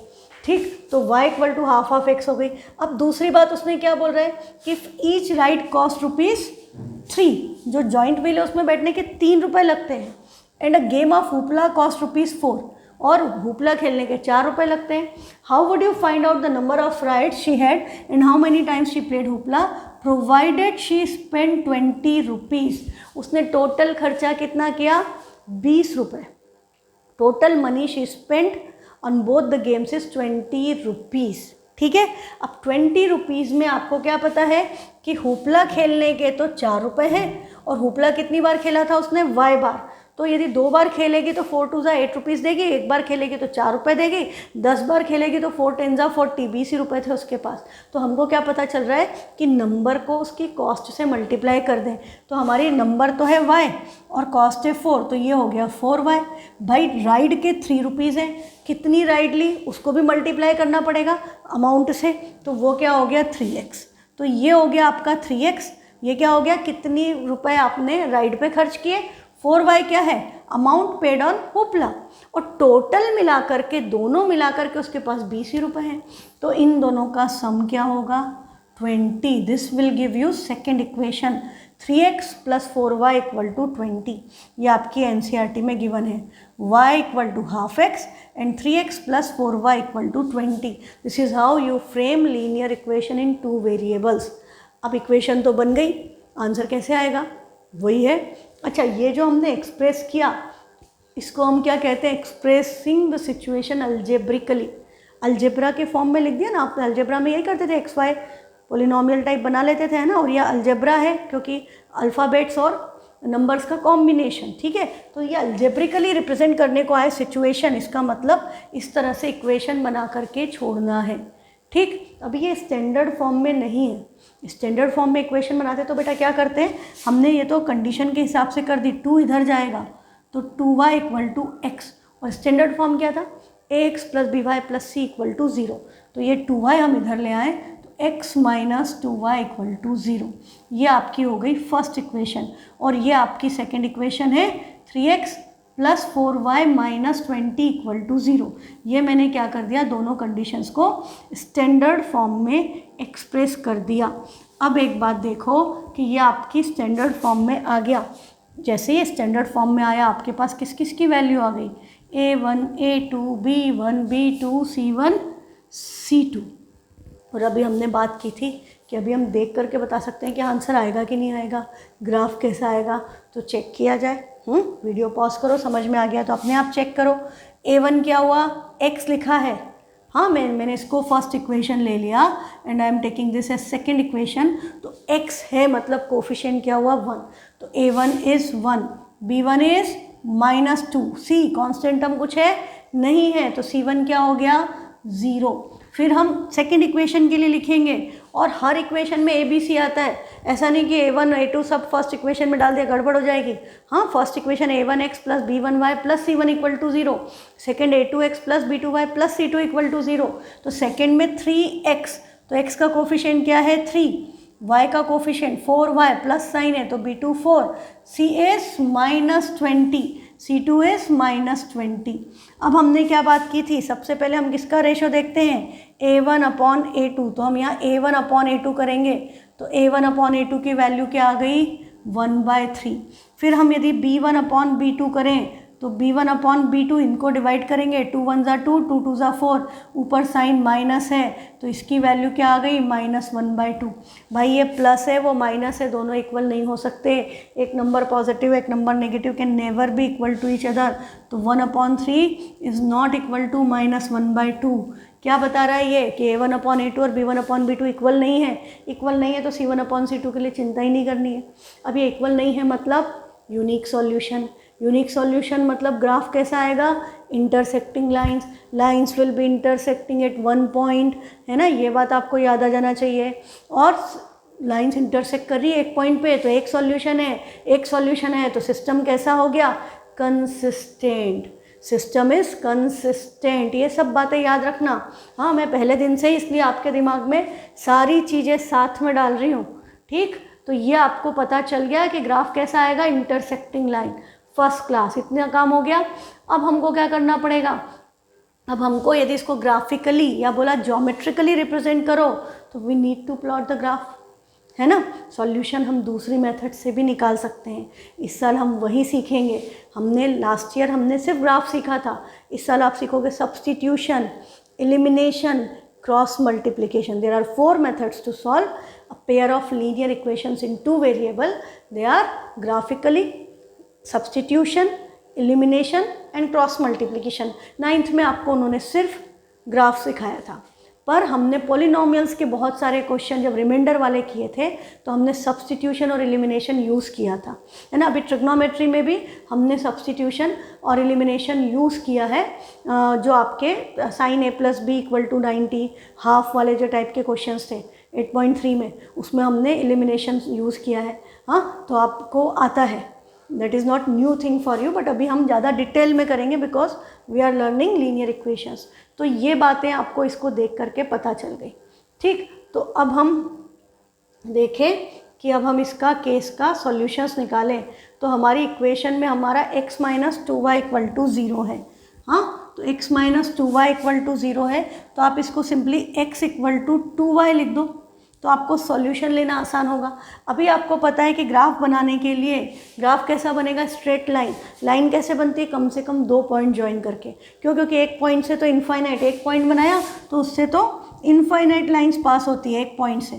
[SPEAKER 1] ठीक, तो y equal to half of x हो गई। अब दूसरी बात उसने क्या बोल रहा है कि ईच राइड कॉस्ट ₹3, जो जॉइंट व्हील है उसमें बैठने के 3 रुपये लगते हैं, and a game of hoopla cost ₹4, और हुपला खेलने के 4 रुपये लगते हैं। How would you find out the number of rides she had and how many times she played hoopla provided she spend 20 rupees. उसने टोटल खर्चा कितना किया, 20 रुपये। Total money she spend on both the games is 20 rupees. ठीक है, अब 20 rupees में आपको क्या पता है कि हुपला खेलने के तो 4 रुपये हैं, और हुपला कितनी बार खेला था उसने, y बार। तो यदि 2 बार खेलेगी तो 4 2 8 रुपीज़ देगी, 1 बार खेलेगी तो 4 रुपये देगी, 10 बार खेलेगी तो 4 10 40, 20 ही रुपये थे उसके पास। तो हमको क्या पता चल रहा है कि नंबर को उसकी कॉस्ट से मल्टीप्लाई कर दें। तो हमारी नंबर तो है y और कॉस्ट है 4, तो ये हो गया 4y। भाई राइड के 3 रुपीज़ हैं, कितनी राइड ली उसको भी मल्टीप्लाई करना पड़ेगा अमाउंट से, तो वो क्या हो गया 3x। तो ये हो गया आपका 3x, ये क्या हो गया, कितनी रुपए आपने राइड पे खर्च किए। 4y क्या है, अमाउंट पेड ऑन हुपला, और टोटल मिला करके, दोनों मिला करके उसके पास 20 ही रुपये हैं। तो इन दोनों का सम क्या होगा, 20। This will give you second equation, 3x plus 4y equal to 20। ये आपकी एनसीईआरटी में गिवन है। y equal to half x and 3x plus 4y equal to 20. This is how you frame linear equation in two variables. अब equation तो बन गई, answer कैसे आएगा? वही है। अच्छा, ये जो हमने एक्सप्रेस किया इसको हम क्या कहते हैं? Expressing the situation algebraically. Algebra के फॉर्म में लिख दिया ना आपने। अलजेब्रा में यही करते थे, एक्स वाई पोलिनोमियल टाइप बना लेते थे, है ना। और यह अलजेब्रा है क्योंकि अल्फ़ाबेट्स और नंबर्स का कॉम्बिनेशन, ठीक है। तो ये अलजेब्रिकली रिप्रेजेंट करने को आए सिचुएशन, इसका मतलब इस तरह से इक्वेशन बना करके छोड़ना है, ठीक। अभी ये स्टैंडर्ड फॉर्म में नहीं है। स्टैंडर्ड फॉर्म में इक्वेशन बनाते तो बेटा क्या करते हैं, हमने ये तो कंडीशन के हिसाब से कर दी, 2 इधर जाएगा तो 2y इक्वल टू एक्स, और स्टैंडर्ड फॉर्म क्या था? ax plus B Y plus C equal to 0। तो ये 2y हम इधर ले आए तो x minus 2y equal to 0। ये आपकी हो गई फर्स्ट इक्वेशन, और ये आपकी सेकेंड इक्वेशन है 3x plus 4y minus 20 equal to 0। ये मैंने क्या कर दिया, दोनों कंडीशंस को स्टैंडर्ड फॉर्म में एक्सप्रेस कर दिया। अब एक बात देखो कि ये आपकी स्टैंडर्ड फॉर्म में आ गया। जैसे ये स्टैंडर्ड फॉर्म में आया, आपके पास किस किस की वैल्यू आ गई? a1, a2, b1, b2, c1, c2। और अभी हमने बात की थी कि अभी हम देख करके बता सकते हैं कि आंसर आएगा कि नहीं आएगा, ग्राफ कैसा आएगा। तो चेक किया जाए। वीडियो पॉज करो, समझ में आ गया तो अपने आप चेक करो। a1 क्या हुआ? x लिखा है, हाँ मैंने इसको फर्स्ट इक्वेशन ले लिया and I am taking this as second equation. तो x है मतलब कोफिशिएंट क्या हुआ? 1। तो a1 is 1, b1 is -2, c constant term कुछ है नहीं है, तो c1 क्या हो गया? 0। फिर हम सेकेंड इक्वेशन के लिए लिखेंगे, और हर इक्वेशन में a b c आता है। ऐसा नहीं कि a1 a2 सब फर्स्ट इक्वेशन में डाल दिया, गड़बड़ हो जाएगी। हाँ, first equation a1x plus b1y plus c1 equal to 0, second a2x plus b2y plus c2 equal to 0। तो सेकेंड में 3x, तो x का कोफिशिएंट क्या है? 3, y का कोफिशिएंट 4y प्लस साइन है तो b2 4, c is -20, c2 is -20। अब हमने क्या बात की थी? सबसे पहले हम किसका रेशो देखते हैं? a1 upon a2। तो हम यहाँ a1 अपॉन a2 करेंगे, तो a1 अपॉन a2 की वैल्यू क्या आ गई? 1/3। फिर हम यदि b1 अपॉन b2 करें तो b1 अपॉन b2 इनको डिवाइड करेंगे, 2 1 ज़ा 2, 2 2 ज़ा 4, ऊपर साइन माइनस है तो इसकी वैल्यू क्या आ गई? -1/2। भाई ये प्लस है वो माइनस है, दोनों इक्वल नहीं हो सकते। एक नंबर पॉजिटिव एक number negative can never be equal to each other. तो 1/3 इज़ नॉट इक्वल टू -1/2। क्या बता रहा है ये? कि a1 अपॉन a2 और b1 अपॉन b2 इक्वल नहीं है। इक्वल नहीं है तो c1 अपॉन c2 के लिए चिंता ही नहीं करनी है। अब ये इक्वल नहीं है मतलब यूनिक सॉल्यूशन। यूनिक सॉल्यूशन मतलब ग्राफ कैसा आएगा? Intersecting lines, lines will be intersecting at one point, है ना। ये बात आपको याद आ जाना चाहिए। और लाइंस इंटरसेक्ट कर रही है एक पॉइंट पे तो एक सॉल्यूशन है, एक सॉल्यूशन है तो सिस्टम कैसा हो गया? कंसिस्टेंट। System is consistent. ये सब बातें याद रखना। हाँ, मैं पहले दिन से ही इसलिए आपके दिमाग में सारी चीज़ें साथ में डाल रही हूँ, ठीक। तो ये आपको पता चल गया कि ग्राफ कैसा आएगा? Intersecting line. फर्स्ट क्लास, इतना काम हो गया। अब हमको क्या करना पड़ेगा? अब हमको यदि इसको ग्राफिकली या बोला ज्योमेट्रिकली रिप्रेजेंट करो तो we need to plot the graph, है ना। सॉल्यूशन हम दूसरी मेथड से भी निकाल सकते हैं। इस साल हम वही सीखेंगे। हमने लास्ट ईयर हमने सिर्फ ग्राफ सीखा था, इस साल आप सीखोगे substitution, elimination, cross multiplication. There are 4 methods to solve a pair of linear equations in 2 variable. They are graphically, substitution, elimination and cross multiplication. 9th में आपको उन्होंने सिर्फ ग्राफ सिखाया था, पर हमने पॉलिनोमियल्स के बहुत सारे क्वेश्चन जब रिमाइंडर वाले किए थे तो हमने सब्स्टिट्यूशन और एलिमिनेशन यूज़ किया था, है ना। अभी ट्रिग्नोमेट्री में भी हमने सब्स्टिट्यूशन और एलिमिनेशन यूज़ किया है। जो आपके sin a plus B equal to 90 half वाले जो टाइप के क्वेश्चन थे 8.3 में, उसमें हमने एलिमिनेशन यूज़ किया है। हाँ, तो आपको आता है। That is not new thing for you, but अभी हम ज़्यादा डिटेल में करेंगे because we are learning linear equations. तो ये बातें आपको इसको देख करके पता चल गई, ठीक। तो अब हम देखें कि अब हम इसका केस का सॉल्यूशंस निकालें। तो हमारी इक्वेशन में हमारा x minus 2y equal to 0 है। हाँ, तो x minus 2y equal to 0 है, तो आप इसको simply x equal to 2y लिख दो। तो आपको सॉल्यूशन लेना आसान होगा। अभी आपको पता है कि ग्राफ बनाने के लिए ग्राफ कैसा बनेगा, स्ट्रेट लाइन। लाइन कैसे बनती है, कम से कम 2 पॉइंट ज्वाइन करके। क्यों, क्योंकि एक पॉइंट से तो इनफाइनाइट, एक पॉइंट बनाया तो उससे तो इनफाइनाइट लाइंस पास होती है एक पॉइंट से,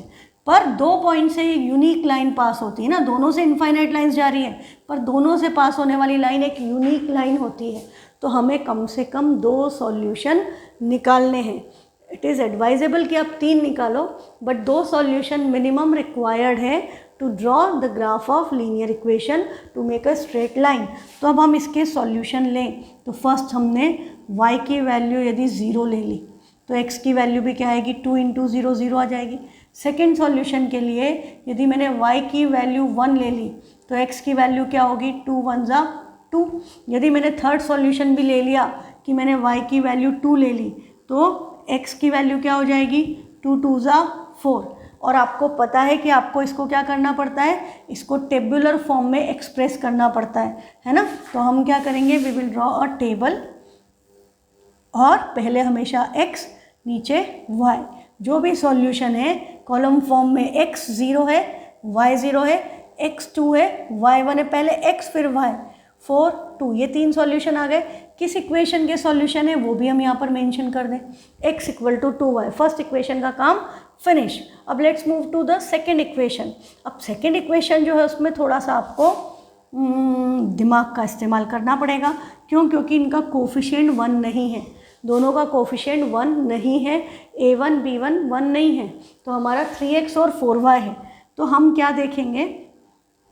[SPEAKER 1] पर 2 पॉइंट से यूनिक लाइन पास होती है ना। दोनों से इनफाइनाइट लाइंस जा रही है, पर दोनों से पास होने वाली लाइन एक यूनिक लाइन होती है। तो हमें कम से कम 2 सॉल्यूशन निकालने हैं। इट इज़ एडवाइजेबल कि आप 3 निकालो, बट 2 सॉल्यूशन मिनिमम रिक्वायर्ड है to draw the graph of linear equation to make a straight line. तो अब हम इसके सॉल्यूशन लें। तो फर्स्ट हमने y की वैल्यू यदि 0 ले ली तो x की वैल्यू भी क्या आएगी, 2 × 0 0 आ जाएगी। सेकेंड सॉल्यूशन के लिए यदि मैंने y की वैल्यू 1 ले ली तो x की वैल्यू क्या होगी, 2 × 1 = 2। यदि मैंने थर्ड सॉल्यूशन भी ले लिया कि मैंने y की वैल्यू 2 ले ली तो x की वैल्यू क्या हो जाएगी, 2 × 2 = 4। और आपको पता है कि आपको इसको क्या करना पड़ता है, इसको टेबुलर फॉर्म में एक्सप्रेस करना पड़ता है ना। तो हम क्या करेंगे, we will draw a table, और पहले हमेशा x नीचे y। जो भी सॉल्यूशन है कॉलम फॉर्म में x 0 है, y 0 है, x 2 है, y 1 है, पहले x फिर y, 4 2, ये 3 सॉल्यूशन आ गए। किस इक्वेशन के सॉल्यूशन है वो भी हम यहाँ पर मेंशन कर दें, x = 2y। फर्स्ट इक्वेशन का काम फिनिश। अब let's move to the second equation. अब सेकेंड इक्वेशन जो है उसमें थोड़ा सा आपको दिमाग का इस्तेमाल करना पड़ेगा। क्यों, क्योंकि इनका कोफिशिएंट 1 नहीं है, दोनों का कोफिशिएंट 1 नहीं है, a1 b1 1 नहीं है। तो हमारा 3x और 4y है। तो हम क्या देखेंगे,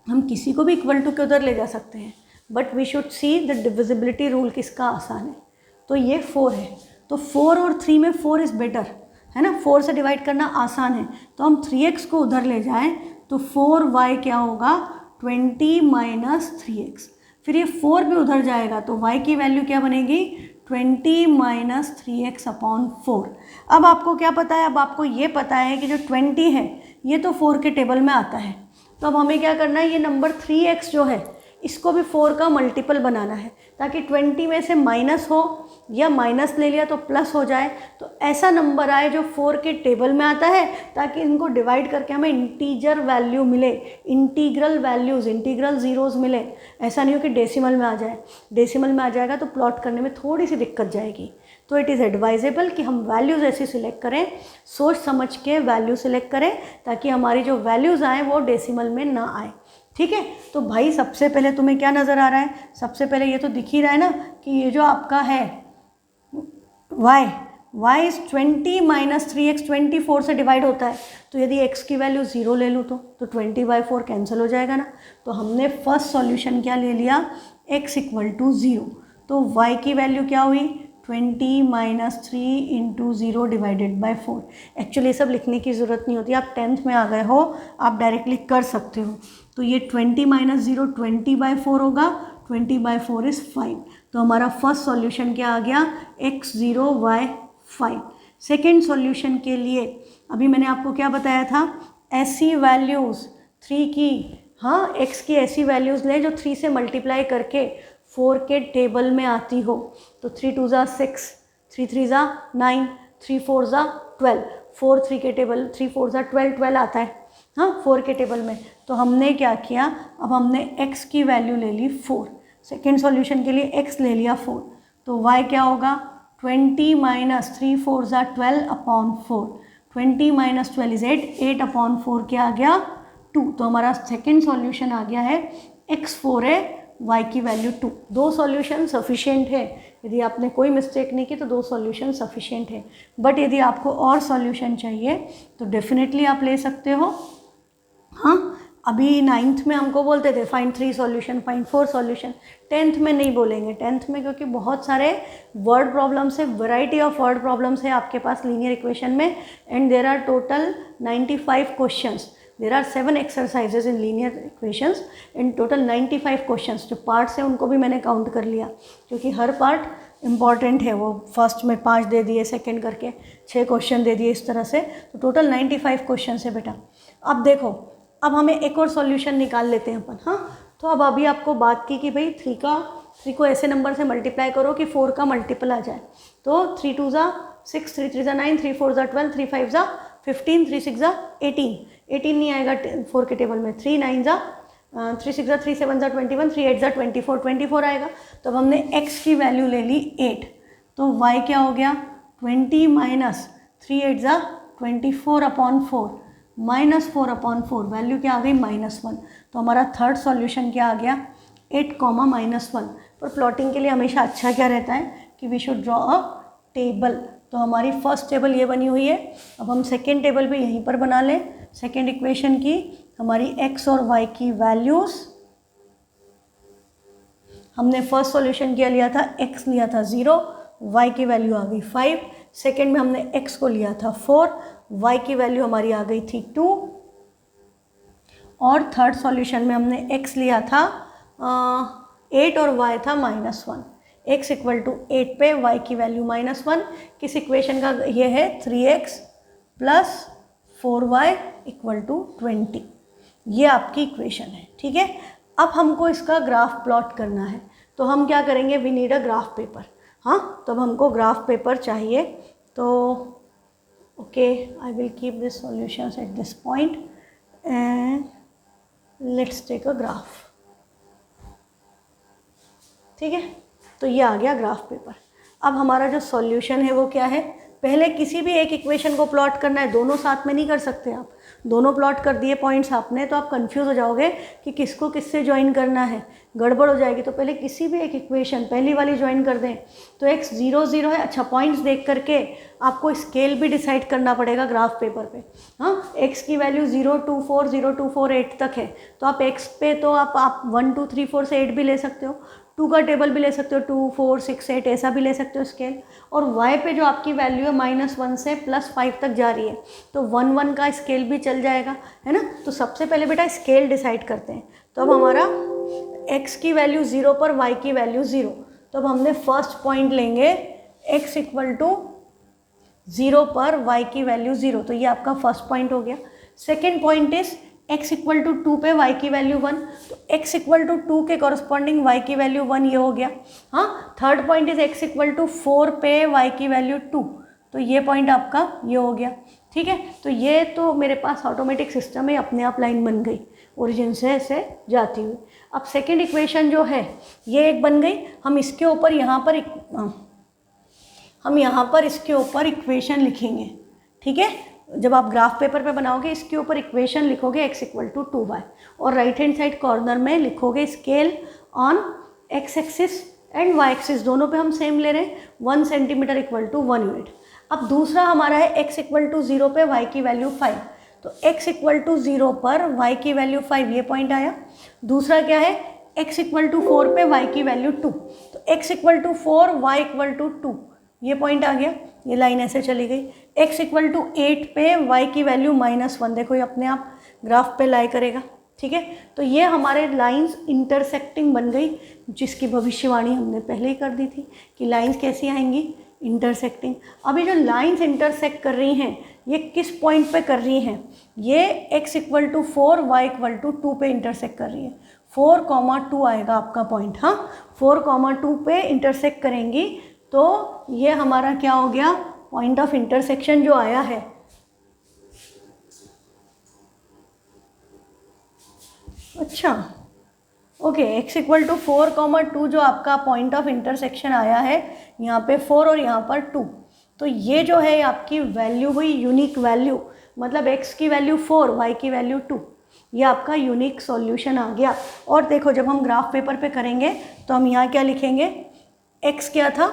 [SPEAKER 1] हम किसी को भी इक्वल टू के उधर ले जा सकते हैं, but we should see the divisibility rule किसका आसान है। तो ये 4 है, तो 4 और 3 में 4 इज़ बेटर, है ना। 4 से डिवाइड करना आसान है, तो हम 3x को उधर ले जाएं तो 4y क्या होगा, 20 - 3x। फिर ये 4 भी उधर जाएगा तो y की वैल्यू क्या बनेगी, 20 - 3x/4। अब आपको क्या पता है, अब आपको ये पता है कि जो 20 है ये तो 4 के टेबल में आता है। तो अब हमें क्या करना है, ये नंबर 3x जो है इसको भी 4 का मल्टीपल बनाना है, ताकि 20 में से माइनस हो या माइनस ले लिया तो प्लस हो जाए, तो ऐसा नंबर आए जो 4 के टेबल में आता है, ताकि इनको डिवाइड करके हमें इंटीजर वैल्यू मिले, इंटीग्रल वैल्यूज़, इंटीग्रल ज़ीरोज़ मिले। ऐसा नहीं हो कि डेसिमल में आ जाए, डेसिमल में आ जाएगा तो प्लॉट करने में थोड़ी सी दिक्कत जाएगी। तो इट इज़ एडवाइजेबल कि हम वैल्यूज़ ऐसी सिलेक्ट करें, सोच समझ के वैल्यू सिलेक्ट करें, ताकि हमारी जो वैल्यूज़ आएँ वो डेसिमल में ना आए। ठीक है, तो भाई सबसे पहले तुम्हें क्या नज़र आ रहा है, सबसे पहले ये तो दिख ही रहा है ना कि ये जो आपका है y इज़ 20 - 3x, 24 से डिवाइड होता है। तो यदि x की वैल्यू 0 ले लूँ तो 20/4 कैंसिल हो जाएगा ना। तो हमने फर्स्ट सॉल्यूशन क्या ले लिया, x = 0। तो y की वैल्यू क्या हुई, 20 - 3 × 0 / 4। एक्चुअली ये सब लिखने की ज़रूरत नहीं होती, आप 10th में आ गए हो, आप डायरेक्टली कर सकते हो। तो ये 20 - 0 20/4 होगा, 20/4 इज़ 5। तो हमारा फर्स्ट सॉल्यूशन क्या आ गया, x 0 y 5। सेकेंड सॉल्यूशन के लिए अभी मैंने आपको क्या बताया था, ऐसी वैल्यूज़ 3 की, हाँ x की ऐसी वैल्यूज़ लें जो 3 से मल्टीप्लाई करके 4 के टेबल में आती हो। तो 3 2 = 6, 3 3 = 9, 3 4 = 12, 4 3 के टेबल, 3 4 = 12, 12 आता है हाँ 4 के टेबल में। तो हमने क्या किया, अब हमने x की वैल्यू ले ली 4, सेकेंड सॉल्यूशन के लिए x ले लिया 4। तो y क्या होगा, 20 - 3 4 = 12/4, 20 - 12 इज़ 8, 8/4 क्या आ गया, 2। तो हमारा सेकेंड सॉल्यूशन आ गया है x 4 है, y की वैल्यू 2। 2 सॉल्यूशन सफिशिएंट है, यदि आपने कोई मिस्टेक नहीं की तो 2 सॉल्यूशन सफिशिएंट है। बट यदि आपको और सॉल्यूशन चाहिए तो डेफिनेटली आप ले सकते हो। हाँ, अभी 9th में हमको बोलते थे find 3 solution, find 4 solution, 10th में नहीं बोलेंगे। 10th में क्योंकि बहुत सारे वर्ड प्रॉब्लम्स है, वैरायटी ऑफ वर्ड प्रॉब्लम्स है आपके पास लीनियर इक्वेशन में, and there are total 95 questions. There are 7 exercises in linear equations and total 95 questions. जो पार्ट्स हैं उनको भी मैंने काउंट कर लिया, क्योंकि हर पार्ट इम्पॉर्टेंट है। वो फर्स्ट में 5 दे दिए, सेकेंड करके 6 क्वेश्चन दे दिए, इस तरह से। तो टोटल 95 क्वेश्चन है बेटा। अब देखो, अब हमें एक और सॉल्यूशन निकाल लेते हैं अपन। हाँ, तो अब अभी आपको बात की कि भाई 3 को ऐसे नंबर से मल्टीप्लाई करो कि 4 का मल्टीपल आ जाए। तो 3 2 = 6, 3 3 = 9, 3 4 = 12, 3 5 = 15, 3 6 18, 18 नहीं आएगा 4 के टेबल में, 3 9 3 6 3 7 21, 3 8 24, 24 आएगा। तो अब हमने x की वैल्यू ले ली 8, तो y क्या हो गया 20 माइनस 3 8 24/4 -4/4, वैल्यू क्या आ गई -1। तो हमारा थर्ड सॉल्यूशन क्या आ गया 8, -1। पर प्लॉटिंग के लिए हमेशा अच्छा क्या रहता है कि we should draw a table. तो हमारी फर्स्ट टेबल ये बनी हुई है। अब हम सेकेंड टेबल भी यहीं पर बना लें। सेकेंड इक्वेशन की हमारी x और y की वैल्यूज़, हमने फर्स्ट सॉल्यूशन क्या लिया था, x लिया था 0, y की वैल्यू आ गई 5। सेकेंड में हमने x को लिया था 4, y की वैल्यू हमारी आ गई थी 2। और थर्ड सॉल्यूशन में हमने x लिया था 8 और y था -1। x इक्वल टू 8 पे y की वैल्यू -1। किस इक्वेशन का ये है 3x plus 4y equal to 20। ये आपकी इक्वेशन है, ठीक है। अब हमको इसका ग्राफ प्लॉट करना है, तो हम क्या करेंगे, we need a graph paper. हाँ, तो अब हमको ग्राफ पेपर चाहिए। तो okay, I will keep this solutions at this point and let's take a graph. ठीक है, तो ये आ गया ग्राफ पेपर। अब हमारा जो सॉल्यूशन है वो क्या है, पहले किसी भी एक इक्वेशन को प्लॉट करना है, दोनों साथ में नहीं कर सकते आप। दोनों प्लॉट कर दिए पॉइंट्स आपने तो आप कंफ्यूज हो जाओगे कि किसको किससे ज्वाइन करना है, गड़बड़ हो जाएगी। तो पहले किसी भी एक इक्वेशन पहली वाली ज्वाइन कर दें। तो x 0 0 है। अच्छा, पॉइंट्स देख करके आपको स्केल भी डिसाइड करना पड़ेगा ग्राफ पेपर पे। हाँ, x की वैल्यू 0 2 4 0 2 4 8 तक है, तो आप x पे तो आप 1 2 3 4 से 8 भी ले सकते हो, 2 का टेबल भी ले सकते हो, 2 4 6 8 ऐसा भी ले सकते हो स्केल। और y पे जो आपकी वैल्यू है -1 से +5 तक जा रही है, तो 1 1 का स्केल भी चल जाएगा, है ना। तो सबसे पहले बेटा स्केल डिसाइड करते हैं। तो अब हमारा x की वैल्यू 0 पर y की वैल्यू 0, तो अब हमने फर्स्ट पॉइंट लेंगे x इक्वल टू 0 पर y की वैल्यू 0, तो ये आपका फर्स्ट पॉइंट हो गया। Second point is x equal to 2 पे y की वैल्यू 1, तो x इक्वल टू 2 के कॉरस्पॉन्डिंग y की वैल्यू 1, ये हो गया। हाँ, third point is x equal to 4 पे y की वैल्यू 2, तो ये पॉइंट आपका ये हो गया। ठीक है, तो ये तो मेरे पास ऑटोमेटिक सिस्टम है, अपने आप लाइन बन गई ओरिजिन से ऐसे जाती हुई। अब सेकेंड इक्वेशन जो है ये एक बन गई। हम इसके ऊपर यहाँ पर इसके ऊपर इक्वेशन लिखेंगे। ठीक है, जब आप ग्राफ पेपर पे बनाओगे इसके ऊपर इक्वेशन लिखोगे x इक्वल टू 2y, और राइट हैंड साइड कॉर्नर में लिखोगे scale on x axis and y axis, दोनों पे हम सेम ले रहे हैं, 1 सेंटीमीटर इक्वल टू 1 यूनिट। अब दूसरा हमारा है x इक्वल टू 0 पे y की वैल्यू 5, तो x इक्वल टू 0 पर y की वैल्यू 5, ये पॉइंट आया। दूसरा क्या है, x इक्वल टू 4 पे y की वैल्यू 2, तो x equal to 4 y equal to 2, ये पॉइंट आ गया। ये लाइन ऐसे चली गई। x इक्वल टू 8 पे y की वैल्यू -1, देखो ये अपने आप ग्राफ पे लाई करेगा। ठीक है, तो ये हमारे लाइंस इंटरसेक्टिंग बन गई, जिसकी भविष्यवाणी हमने पहले ही कर दी थी कि लाइंस कैसी आएंगी, इंटरसेक्टिंग। अभी जो लाइंस इंटरसेक्ट कर रही हैं ये किस पॉइंट पे कर रही हैं, ये x equal to 4 y equal to 2 पे इंटरसेक्ट कर रही है। 4,2 आएगा आपका पॉइंट। हाँ, 4,2 पे इंटरसेक्ट करेंगी, तो ये हमारा क्या हो गया, पॉइंट ऑफ इंटरसेक्शन जो आया है। अच्छा, ओके, x इक्वल टू 4,2 जो आपका पॉइंट ऑफ इंटरसेक्शन आया है, यहाँ पे 4 और यहाँ पर 2, तो ये जो है आपकी वैल्यू हुई यूनिक वैल्यू, मतलब x की वैल्यू 4 y की वैल्यू 2, ये आपका यूनिक सॉल्यूशन आ गया। और देखो जब हम ग्राफ पेपर पे करेंगे तो हम यहाँ क्या लिखेंगे, x क्या था,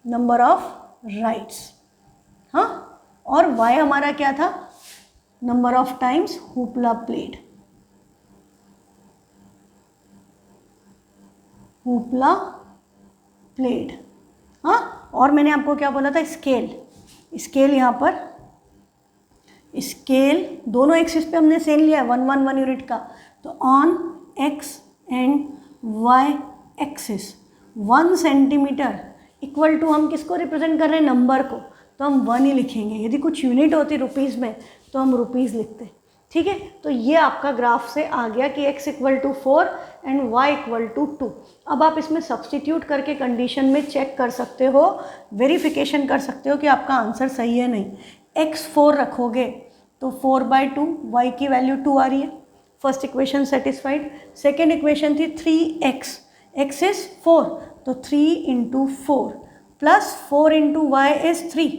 [SPEAKER 1] नंबर ऑफ राइट्स, हाँ, और y हमारा क्या था, number of times hoopla played, hoopla played. हाँ, और मैंने आपको क्या बोला था, स्केल, स्केल यहाँ पर स्केल दोनों एक्सिस पे हमने सेम लिया है 1 1 1 यूनिट का, तो on x and y axis 1 centimetre equal to, हम किसको रिप्रेजेंट कर रहे हैं, नंबर को, तो हम 1 ही लिखेंगे। यदि कुछ यूनिट होती रुपीज़ में तो हम रुपीज़ लिखते, ठीक है, तो ये आपका ग्राफ से आ गया कि x equal to 4 and y equal to 2। अब आप इसमें सब्सटीट्यूट करके कंडीशन में चेक कर सकते हो, वेरिफिकेशन कर सकते हो कि आपका आंसर सही है नहीं। x 4 रखोगे तो 4/2, y की वैल्यू 2 आ रही है, first equation satisfied. Second equation थी 3x, x इज 4, तो 3 into 4 plus 4 into y is 3,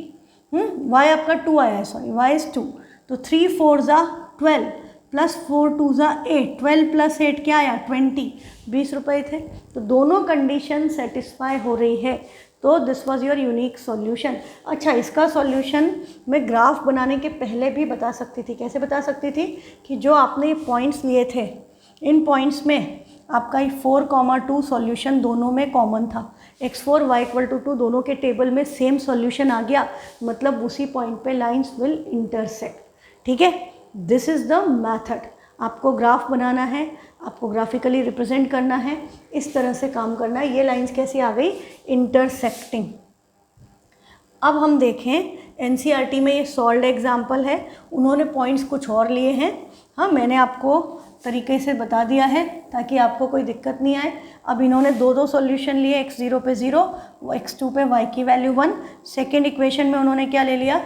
[SPEAKER 1] y आपका 2 आया है, सॉरी y इज 2, तो 3 4 ज़ा 12 प्लस 4 2 ज़ा 8, 12 प्लस 8 क्या आया 20, 20 रुपये थे। तो दोनों कंडीशन सेटिस्फाई हो रही है, तो this was your unique solution. अच्छा, इसका सॉल्यूशन मैं ग्राफ बनाने के पहले भी बता सकती थी। कैसे बता सकती थी कि जो आपने पॉइंट्स लिए थे, इन पॉइंट्स में आपका 4,2 सॉल्यूशन दोनों में कॉमन था, x4 y इक्वल टू 2 दोनों के टेबल में सेम सॉल्यूशन आ गया, मतलब उसी पॉइंट पे लाइंस विल इंटरसेक्ट। ठीक है, दिस इज़ द मैथड। आपको ग्राफ बनाना है, आपको ग्राफिकली रिप्रेजेंट करना है, इस तरह से काम करना है। ये लाइंस कैसी आ गई, इंटरसेक्टिंग। अब हम देखें एनसीईआरटी में ये सॉल्व्ड एग्जाम्पल है, उन्होंने पॉइंट्स कुछ और लिए हैं। हाँ, मैंने आपको तरीके से बता दिया है ताकि आपको कोई दिक्कत नहीं आए। अब इन्होंने दो सॉल्यूशन लिए, x0 पे 0, x2 पे y की वैल्यू 1। सेकेंड इक्वेशन में उन्होंने क्या ले लिया,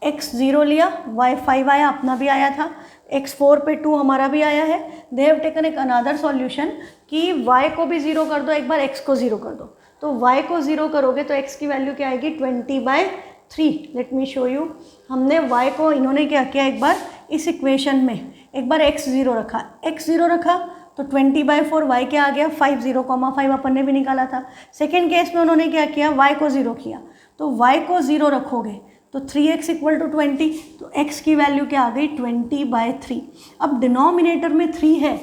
[SPEAKER 1] x0 लिया, y 5 आया, अपना भी आया था, x4 पे 2 हमारा भी आया है। दे हैव टेकन एक अनदर सॉल्यूशन कि y को भी 0 कर दो, एक बार x को 0 कर दो, तो y को 0 करोगे तो x की वैल्यू क्या आएगी 20/3। Let me show you. हमने y को, इन्होंने क्या किया, एक बार इस इक्वेशन में एक बार x0 रखा, x0 रखा तो 20/4 y क्या आ गया 5, 0,5 अपन ने भी निकाला था। सेकेंड केस में उन्होंने क्या किया, y को 0 किया, तो y को 0 रखोगे तो 3x इक्वल टू 20, तो x की वैल्यू क्या आ गई 20/3। अब डिनोमिनेटर में 3 है।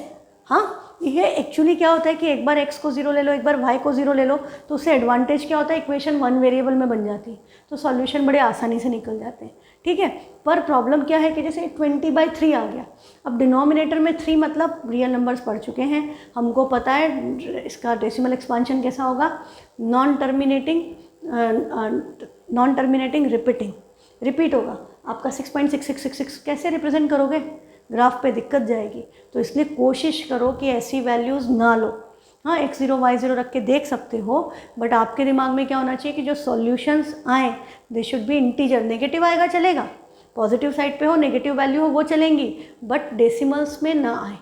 [SPEAKER 1] हाँ, ये एक्चुअली क्या होता है कि एक बार x को 0 ले लो, एक बार y को 0 ले लो, तो उससे एडवांटेज क्या होता है, इक्वेशन 1 वेरिएबल में बन जाती है, तो सॉल्यूशन बड़े आसानी से निकल जाते हैं। ठीक है, पर प्रॉब्लम क्या है कि जैसे 20/3 आ गया, अब डिनोमिनेटर में 3 मतलब रियल नंबर्स पढ़ चुके हैं, हमको पता है इसका डेसिमल एक्सपांशन कैसा होगा, नॉन टर्मिनेटिंग रिपीट होगा। आपका 6.6666 कैसे रिप्रेजेंट करोगे, ग्राफ पे दिक्कत जाएगी, तो इसलिए कोशिश करो कि ऐसी वैल्यूज़ ना लो। हाँ, x0 y0 रख के देख सकते हो, बट आपके दिमाग में क्या होना चाहिए कि जो सॉल्यूशंस आए they should be integer. Negative आएगा चलेगा, पॉजिटिव साइड पे हो, नेगेटिव वैल्यू हो वो चलेंगी, बट डेसिमल्स में ना आए।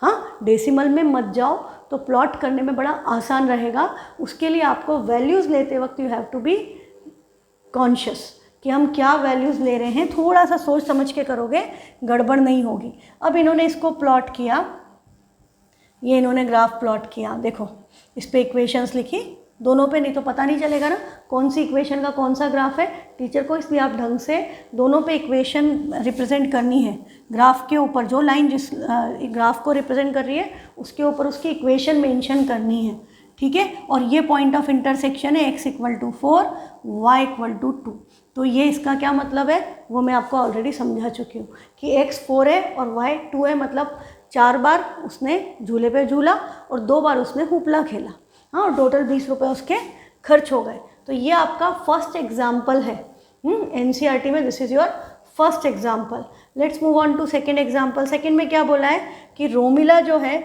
[SPEAKER 1] हाँ, डेसिमल में मत जाओ, तो प्लॉट करने में बड़ा आसान रहेगा। उसके लिए आपको वैल्यूज़ लेते वक्त you have to be conscious कि हम क्या वैल्यूज़ ले रहे हैं, थोड़ा सा सोच समझ के करोगे, गड़बड़ नहीं होगी। अब इन्होंने इसको प्लॉट किया, ये इन्होंने ग्राफ प्लॉट किया, देखो इस पे इक्वेशंस लिखी दोनों पे, नहीं तो पता नहीं चलेगा ना कौन सी इक्वेशन का कौन सा ग्राफ है टीचर को, इसलिए आप ढंग से दोनों पे इक्वेशन रिप्रेजेंट करनी है। ग्राफ के ऊपर जो लाइन जिस ग्राफ को रिप्रेजेंट कर रही है उसके ऊपर उसकी इक्वेशन मेंशन करनी है। ठीक है, और ये पॉइंट ऑफ इंटरसेक्शन है x equal to 4 y equal to 2। तो ये इसका क्या मतलब है वो मैं आपको ऑलरेडी समझा चुकी हूँ कि x 4 है और y 2 है, मतलब 4 बार उसने झूले पे झूला और 2 बार उसने हुपला खेला। हाँ, और टोटल 20 रुपये उसके खर्च हो गए। तो ये आपका फर्स्ट एग्जाम्पल है एनसीईआरटी में, this is your first example. Let's move on to second example. सेकेंड में क्या बोला है कि रोमिला जो है,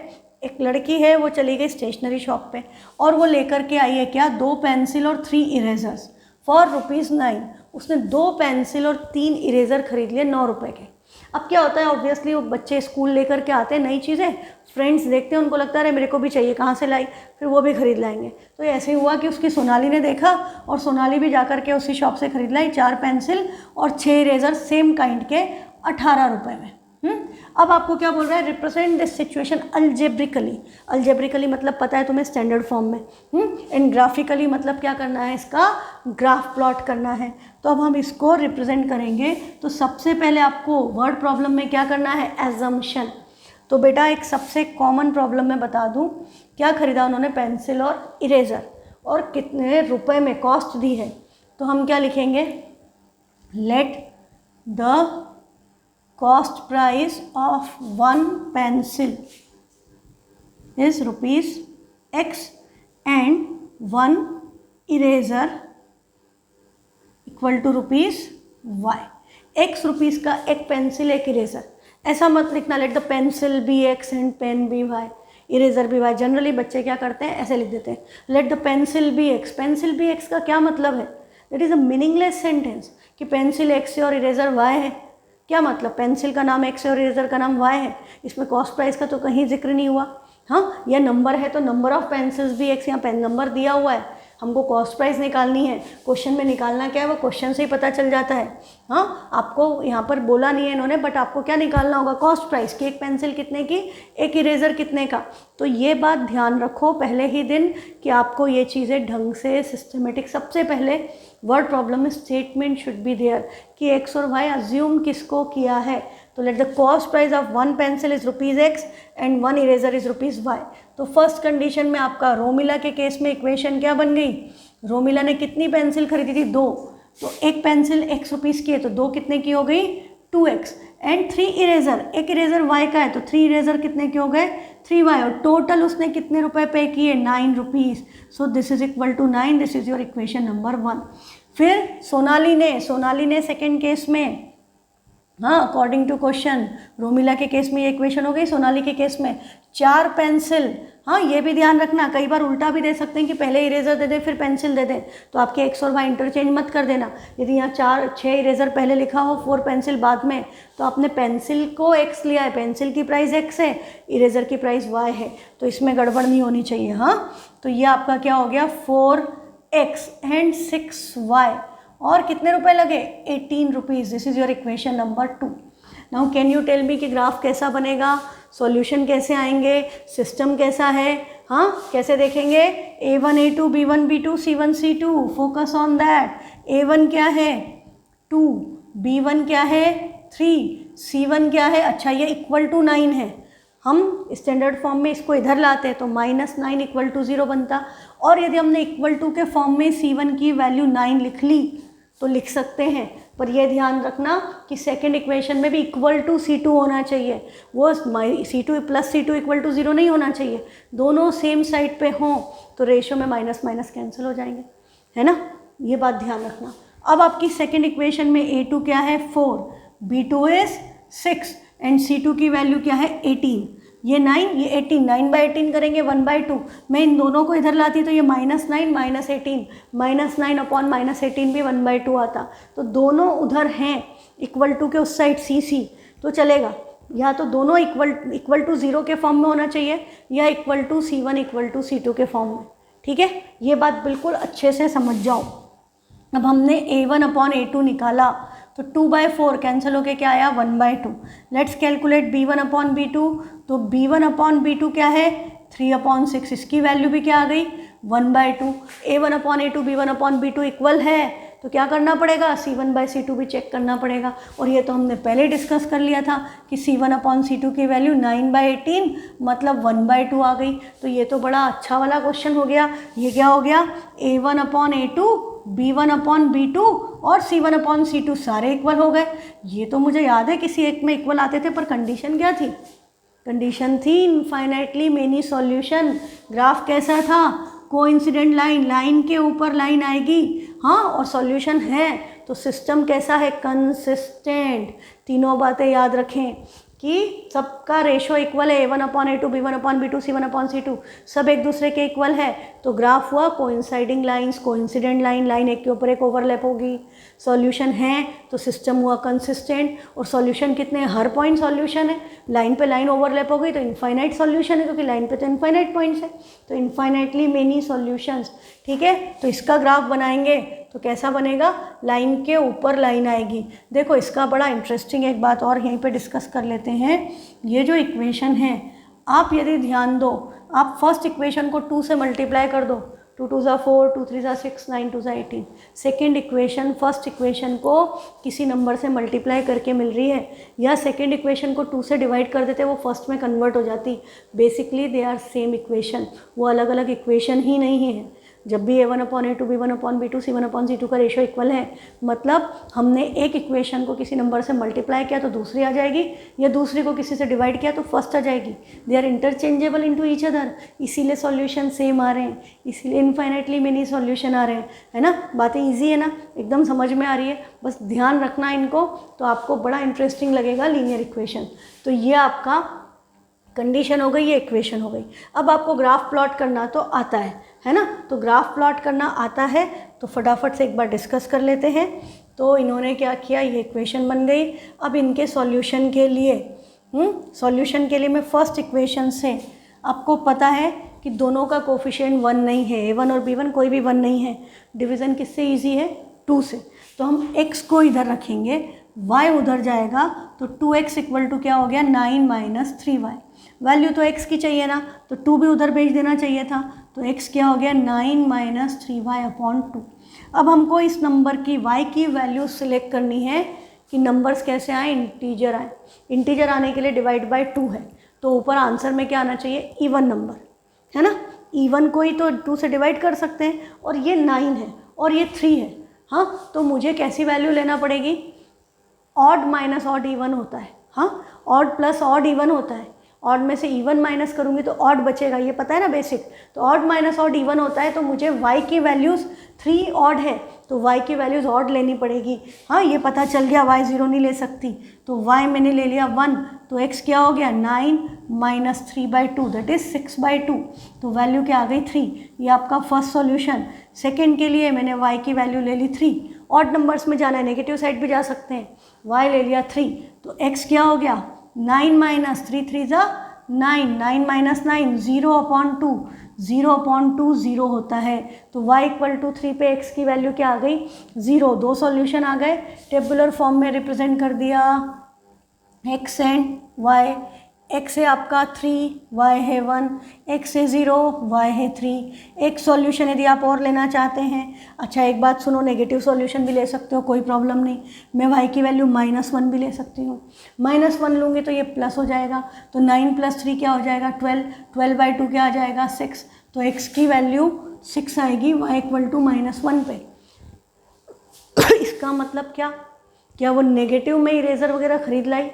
[SPEAKER 1] एक लड़की है, वो चली गई स्टेशनरी शॉप पे और वो लेकर के आई है क्या, 2 पेंसिल और 3 इरेजर्स फॉर ₹9। उसने 2 पेंसिल और 3 इरेज़र खरीद लिए 9 रुपये के। अब क्या होता है, ऑब्वियसली वो बच्चे स्कूल लेकर के आते हैं नई चीज़ें, फ्रेंड्स देखते हैं, उनको लगता है अरे मेरे को भी चाहिए, कहाँ से लाई, फिर वो भी खरीद लाएंगे। तो ऐसे ही हुआ कि उसकी सोनाली ने देखा और सोनाली भी जा कर के उसी शॉप से खरीद लाई 4 पेंसिल और 6 इरेज़र सेम काइंड के 18 रुपये में। अब आपको क्या बोल रहा है, represent this situation algebraically. Algebraically मतलब पता है तुम्हें, स्टैंडर्ड फॉर्म में। एंड ग्राफिकली मतलब क्या करना है, इसका ग्राफ प्लॉट करना है। तो अब हम इसको रिप्रेजेंट करेंगे, तो सबसे पहले आपको वर्ड प्रॉब्लम में क्या करना है, एजम्पशन। तो बेटा एक सबसे कॉमन प्रॉब्लम मैं बता दूं, क्या खरीदा उन्होंने, पेंसिल और इरेज़र, और कितने रुपए में कॉस्ट दी है। तो हम क्या लिखेंगे, let the cost price of 1 pencil is ₹X and 1 eraser equal to ₹Y। X rupees का एक पेंसिल एक इरेज़र, ऐसा मत लिखना let the pencil be x and pen be y, eraser be y. Generally बच्चे क्या करते हैं, ऐसे लिख देते हैं let the pencil be x. Pencil be x का क्या मतलब है? That is a meaningless sentence कि पेंसिल एक्स है और इरेजर वाई है। क्या मतलब? पेंसिल का नाम एक्स है और इरेजर का नाम वाई है। इसमें कॉस्ट प्राइस का तो कहीं जिक्र नहीं हुआ। हाँ, यह नंबर है तो नंबर ऑफ पेंसिल्स भी एक्स, यहाँ पेन नंबर दिया हुआ है, हमको कॉस्ट प्राइस निकालनी है। क्वेश्चन में निकालना क्या है वो क्वेश्चन से ही पता चल जाता है। हाँ, आपको यहाँ पर बोला नहीं है इन्होंने, बट आपको क्या निकालना होगा? कॉस्ट प्राइस कि एक पेंसिल कितने की, एक इरेजर कितने का। तो ये बात ध्यान रखो पहले ही दिन कि आपको ये चीज़ें ढंग से सिस्टमेटिक। सबसे पहले वर्ड प्रॉब्लम में स्टेटमेंट शुड बी देयर कि एक्स और वाई अज्यूम किसको किया है। तो let the cost price of one pencil is rupees x and one eraser is rupees y. तो फर्स्ट कंडीशन में आपका रोमिला के केस में इक्वेशन क्या बन गई? रोमिला ने कितनी पेंसिल खरीदी थी? 2। तो एक पेंसिल एक्स रुपीज़ की है तो 2 कितने की हो गई? 2x। एंड 3 इरेजर, एक इरेजर वाई का है तो 3 इरेजर कितने के हो गए? 3y। और टोटल उसने कितने रुपए पे किए? 9 rupees. So this is equal to 9। This is your equation number 1। फिर सोनाली ने सेकेंड केस में, हाँ, अकॉर्डिंग टू क्वेश्चन रोमिला के केस में ये इक्वेशन हो गई। सोनाली के केस में 4 पेंसिल। हाँ, ये भी ध्यान रखना, कई बार उल्टा भी दे सकते हैं कि पहले इरेजर दे दे फिर पेंसिल दे दे, तो आपके एक्स और वाई इंटरचेंज मत कर देना। यदि यहाँ 6 इरेजर पहले लिखा हो, 4 पेंसिल बाद में, तो आपने पेंसिल को एक्स लिया है, पेंसिल की प्राइस एक्स है, इरेजर की प्राइस वाई है, तो इसमें गड़बड़ नहीं होनी चाहिए। हाँ, तो ये आपका क्या हो गया? 4x and 6y। और कितने रुपए लगे? 18 rupees. This is your equation number 2। Now can you tell me कि ग्राफ कैसा बनेगा, सॉल्यूशन कैसे आएंगे, सिस्टम कैसा है? हाँ, कैसे देखेंगे? A1 A2 B1 B2 C1 C2, focus on that. A1 क्या है? 2, B1 क्या है? 3, C1 क्या है? अच्छा, ये इक्वल टू 9 है। हम स्टैंडर्ड फॉर्म में इसको इधर लाते हैं तो -9 इक्वल टू 0 बनता। और यदि हमने इक्वल टू के फॉर्म में C1 की वैल्यू 9 लिख ली तो लिख सकते हैं, पर यह ध्यान रखना कि सेकंड इक्वेशन में भी इक्वल टू C2 होना चाहिए। वो C2 plus C2 equal to 0 नहीं होना चाहिए, दोनों सेम साइड पे हों तो रेशो में माइनस माइनस कैंसिल हो जाएंगे, है ना? ये बात ध्यान रखना। अब आपकी सेकंड इक्वेशन में A2 क्या है? 4, B2 इज 6 एंड C2 की वैल्यू क्या है? 18। ये 9, ये 18, 9/18 करेंगे 1/2। मैं इन दोनों को इधर लाती तो ये -9 -18, -9 अपॉन -18 भी 1/2 आता। तो दोनों उधर हैं इक्वल टू के उस साइड CC, तो चलेगा। या तो दोनों इक्वल टू 0 के फॉर्म में होना चाहिए या equal to C1 equal to C2 के फॉर्म में। ठीक है, ये बात बिल्कुल अच्छे से समझ जाओ। अब हमने A1 अपॉन A2 निकाला तो 2/4 कैंसिल होके क्या आया? 1/2। Let's calculate B1 upon B2। तो B1 अपॉन B2 क्या है? 3/6। इसकी वैल्यू भी क्या आ गई? 1/2। A1 upon A2 B1 upon B2 equal है तो क्या करना पड़ेगा? C1/C2 भी चेक करना पड़ेगा। और ये तो हमने पहले डिस्कस कर लिया था कि C1 अपॉन C2 की वैल्यू 9/18 मतलब 1/2 आ गई। तो ये तो बड़ा अच्छा वाला क्वेश्चन हो गया। ये क्या हो गया? A1 upon A2 B1 upon B2 और C1 अपॉन C2 सारे इक्वल हो गए। ये तो मुझे याद है किसी एक में इक्वल आते थे, पर कंडीशन क्या थी? कंडीशन थी इनफाइनाइटली मेनी सॉल्यूशन। ग्राफ कैसा था? कोइंसिडेंट लाइन, लाइन के ऊपर लाइन आएगी। हाँ, और सॉल्यूशन है तो सिस्टम कैसा है? कंसिस्टेंट। तीनों बातें याद रखें कि सबका रेशो इक्वल है। A1 upon A2 B1 upon B2 C1 upon C2 सब एक दूसरे के इक्वल है तो ग्राफ हुआ coinciding lines, coincident line, line एक के ऊपर एक ओवरलैप होगी। सॉल्यूशन है तो सिस्टम हुआ कंसिस्टेंट। और सॉल्यूशन कितने? हर पॉइंट सॉल्यूशन है। लाइन पे लाइन ओवरलैप हो गई तो इनफाइनाइट सॉल्यूशन है, क्योंकि लाइन पे तो इनफाइनाइट पॉइंट्स है, तो इनफाइनाइटली मेनी सॉल्यूशंस। ठीक है, तो इसका ग्राफ बनाएंगे तो कैसा बनेगा? लाइन के ऊपर लाइन आएगी। देखो, इसका बड़ा इंटरेस्टिंग एक बात और यहीं पे डिस्कस कर लेते हैं। ये जो इक्वेशन है, आप यदि ध्यान दो, आप फर्स्ट इक्वेशन को 2 से मल्टीप्लाई कर दो, 2 2 ज़ा 4, 2 3 ज़ा 6, 9 2 ज़ा 18। सेकेंड इक्वेशन फर्स्ट इक्वेशन को किसी नंबर से मल्टीप्लाई करके मिल रही है, या सेकेंड इक्वेशन को 2 से डिवाइड कर देते वो फर्स्ट में कन्वर्ट हो जाती। Basically they are same equation, वो अलग अलग इक्वेशन ही नहीं है। जब भी A1/A2 B1/B2 C1/C2 का रेशियो इक्वल है, मतलब हमने एक इक्वेशन को किसी नंबर से मल्टीप्लाई किया तो दूसरी आ जाएगी, या दूसरी को किसी से डिवाइड किया तो फर्स्ट आ जाएगी। They are interchangeable into each other, इसीलिए सॉल्यूशन सेम आ रहे हैं, इसीलिए इनफाइनाइटली मेनी सॉल्यूशन आ रहे हैं, है ना। बातें ईजी है ना, एकदम समझ में आ रही है, बस ध्यान रखना इनको, तो आपको बड़ा इंटरेस्टिंग लगेगा लीनियर इक्वेशन। तो ये आपका कंडीशन हो गई, ये इक्वेशन हो गई। अब आपको ग्राफ प्लॉट करना तो आता है ना। तो ग्राफ प्लॉट करना आता है तो फटाफट से एक बार डिस्कस कर लेते हैं। तो इन्होंने क्या किया, ये इक्वेशन बन गई। अब इनके सॉल्यूशन के लिए मैं फर्स्ट इक्वेशन से, आपको पता है कि दोनों का कोफिशिएंट 1 नहीं है, A1 और B1 कोई भी 1 नहीं है। डिवीज़न किससे ईजी है, 2 से। तो हम x को इधर रखेंगे, y उधर जाएगा, तो 2x इक्वल टू क्या हो गया, 9 - 3y। वैल्यू तो x की चाहिए ना, तो 2 भी उधर भेज देना चाहिए था, तो x क्या हो गया, 9 - 3y/2। अब हमको इस नंबर की y की वैल्यू सिलेक्ट करनी है कि नंबर्स कैसे आए, इंटीजर आए। इंटीजर आने के लिए डिवाइड बाय 2 है, तो ऊपर आंसर में क्या आना चाहिए, इवन नंबर, है ना। इवन को ही तो 2 से डिवाइड कर सकते हैं, और ये 9 है और ये 3 है। हाँ, तो मुझे कैसी वैल्यू लेना पड़ेगी, ऑड माइनस ऑड इवन होता है। हाँ, ऑड प्लस ऑड इवन होता है। ऑड में से इवन माइनस करूँगी तो ऑड बचेगा, ये पता है ना बेसिक। तो ऑड माइनस ऑड इवन होता है, तो मुझे y की वैल्यूज़ 3 ऑड है तो y की वैल्यूज़ ऑड लेनी पड़ेगी। हाँ, ये पता चल गया, y 0 नहीं ले सकती, तो y मैंने ले लिया 1, तो x क्या हो गया, 9 - 3/2 दैट इज़ 6/2। तो वैल्यू क्या आ गई, 3। ये आपका फर्स्ट सॉल्यूशन। सेकेंड के लिए मैंने y की वैल्यू ले ली 3। ऑड नंबर्स में जाना है, नेगेटिव साइड भी जा सकते हैं। y ले लिया 3, तो x क्या हो गया, 9 - 3 3 ज़ा 9, 9 - 9 0/2, 0/2 0 होता है। तो y = 3 पे x की वैल्यू क्या आ गई, 0। 2 सॉल्यूशन आ गए, टेबुलर फॉर्म में रिप्रेजेंट कर दिया x एंड y। x है आपका 3, y है 1, x है 0, y है 3। एक सॉल्यूशन यदि आप और लेना चाहते हैं, अच्छा एक बात सुनो, नेगेटिव सॉल्यूशन भी ले सकते हो, कोई प्रॉब्लम नहीं। मैं y की वैल्यू -1 भी ले सकती हूँ। -1 लूँगी तो ये प्लस हो जाएगा, तो 9 + 3 क्या हो जाएगा, 12। 12/2 क्या आ जाएगा, 6। तो x की वैल्यू 6 आएगी y = -1 पे। इसका मतलब क्या वो नेगेटिव में इरेजर वगैरह खरीद लाई,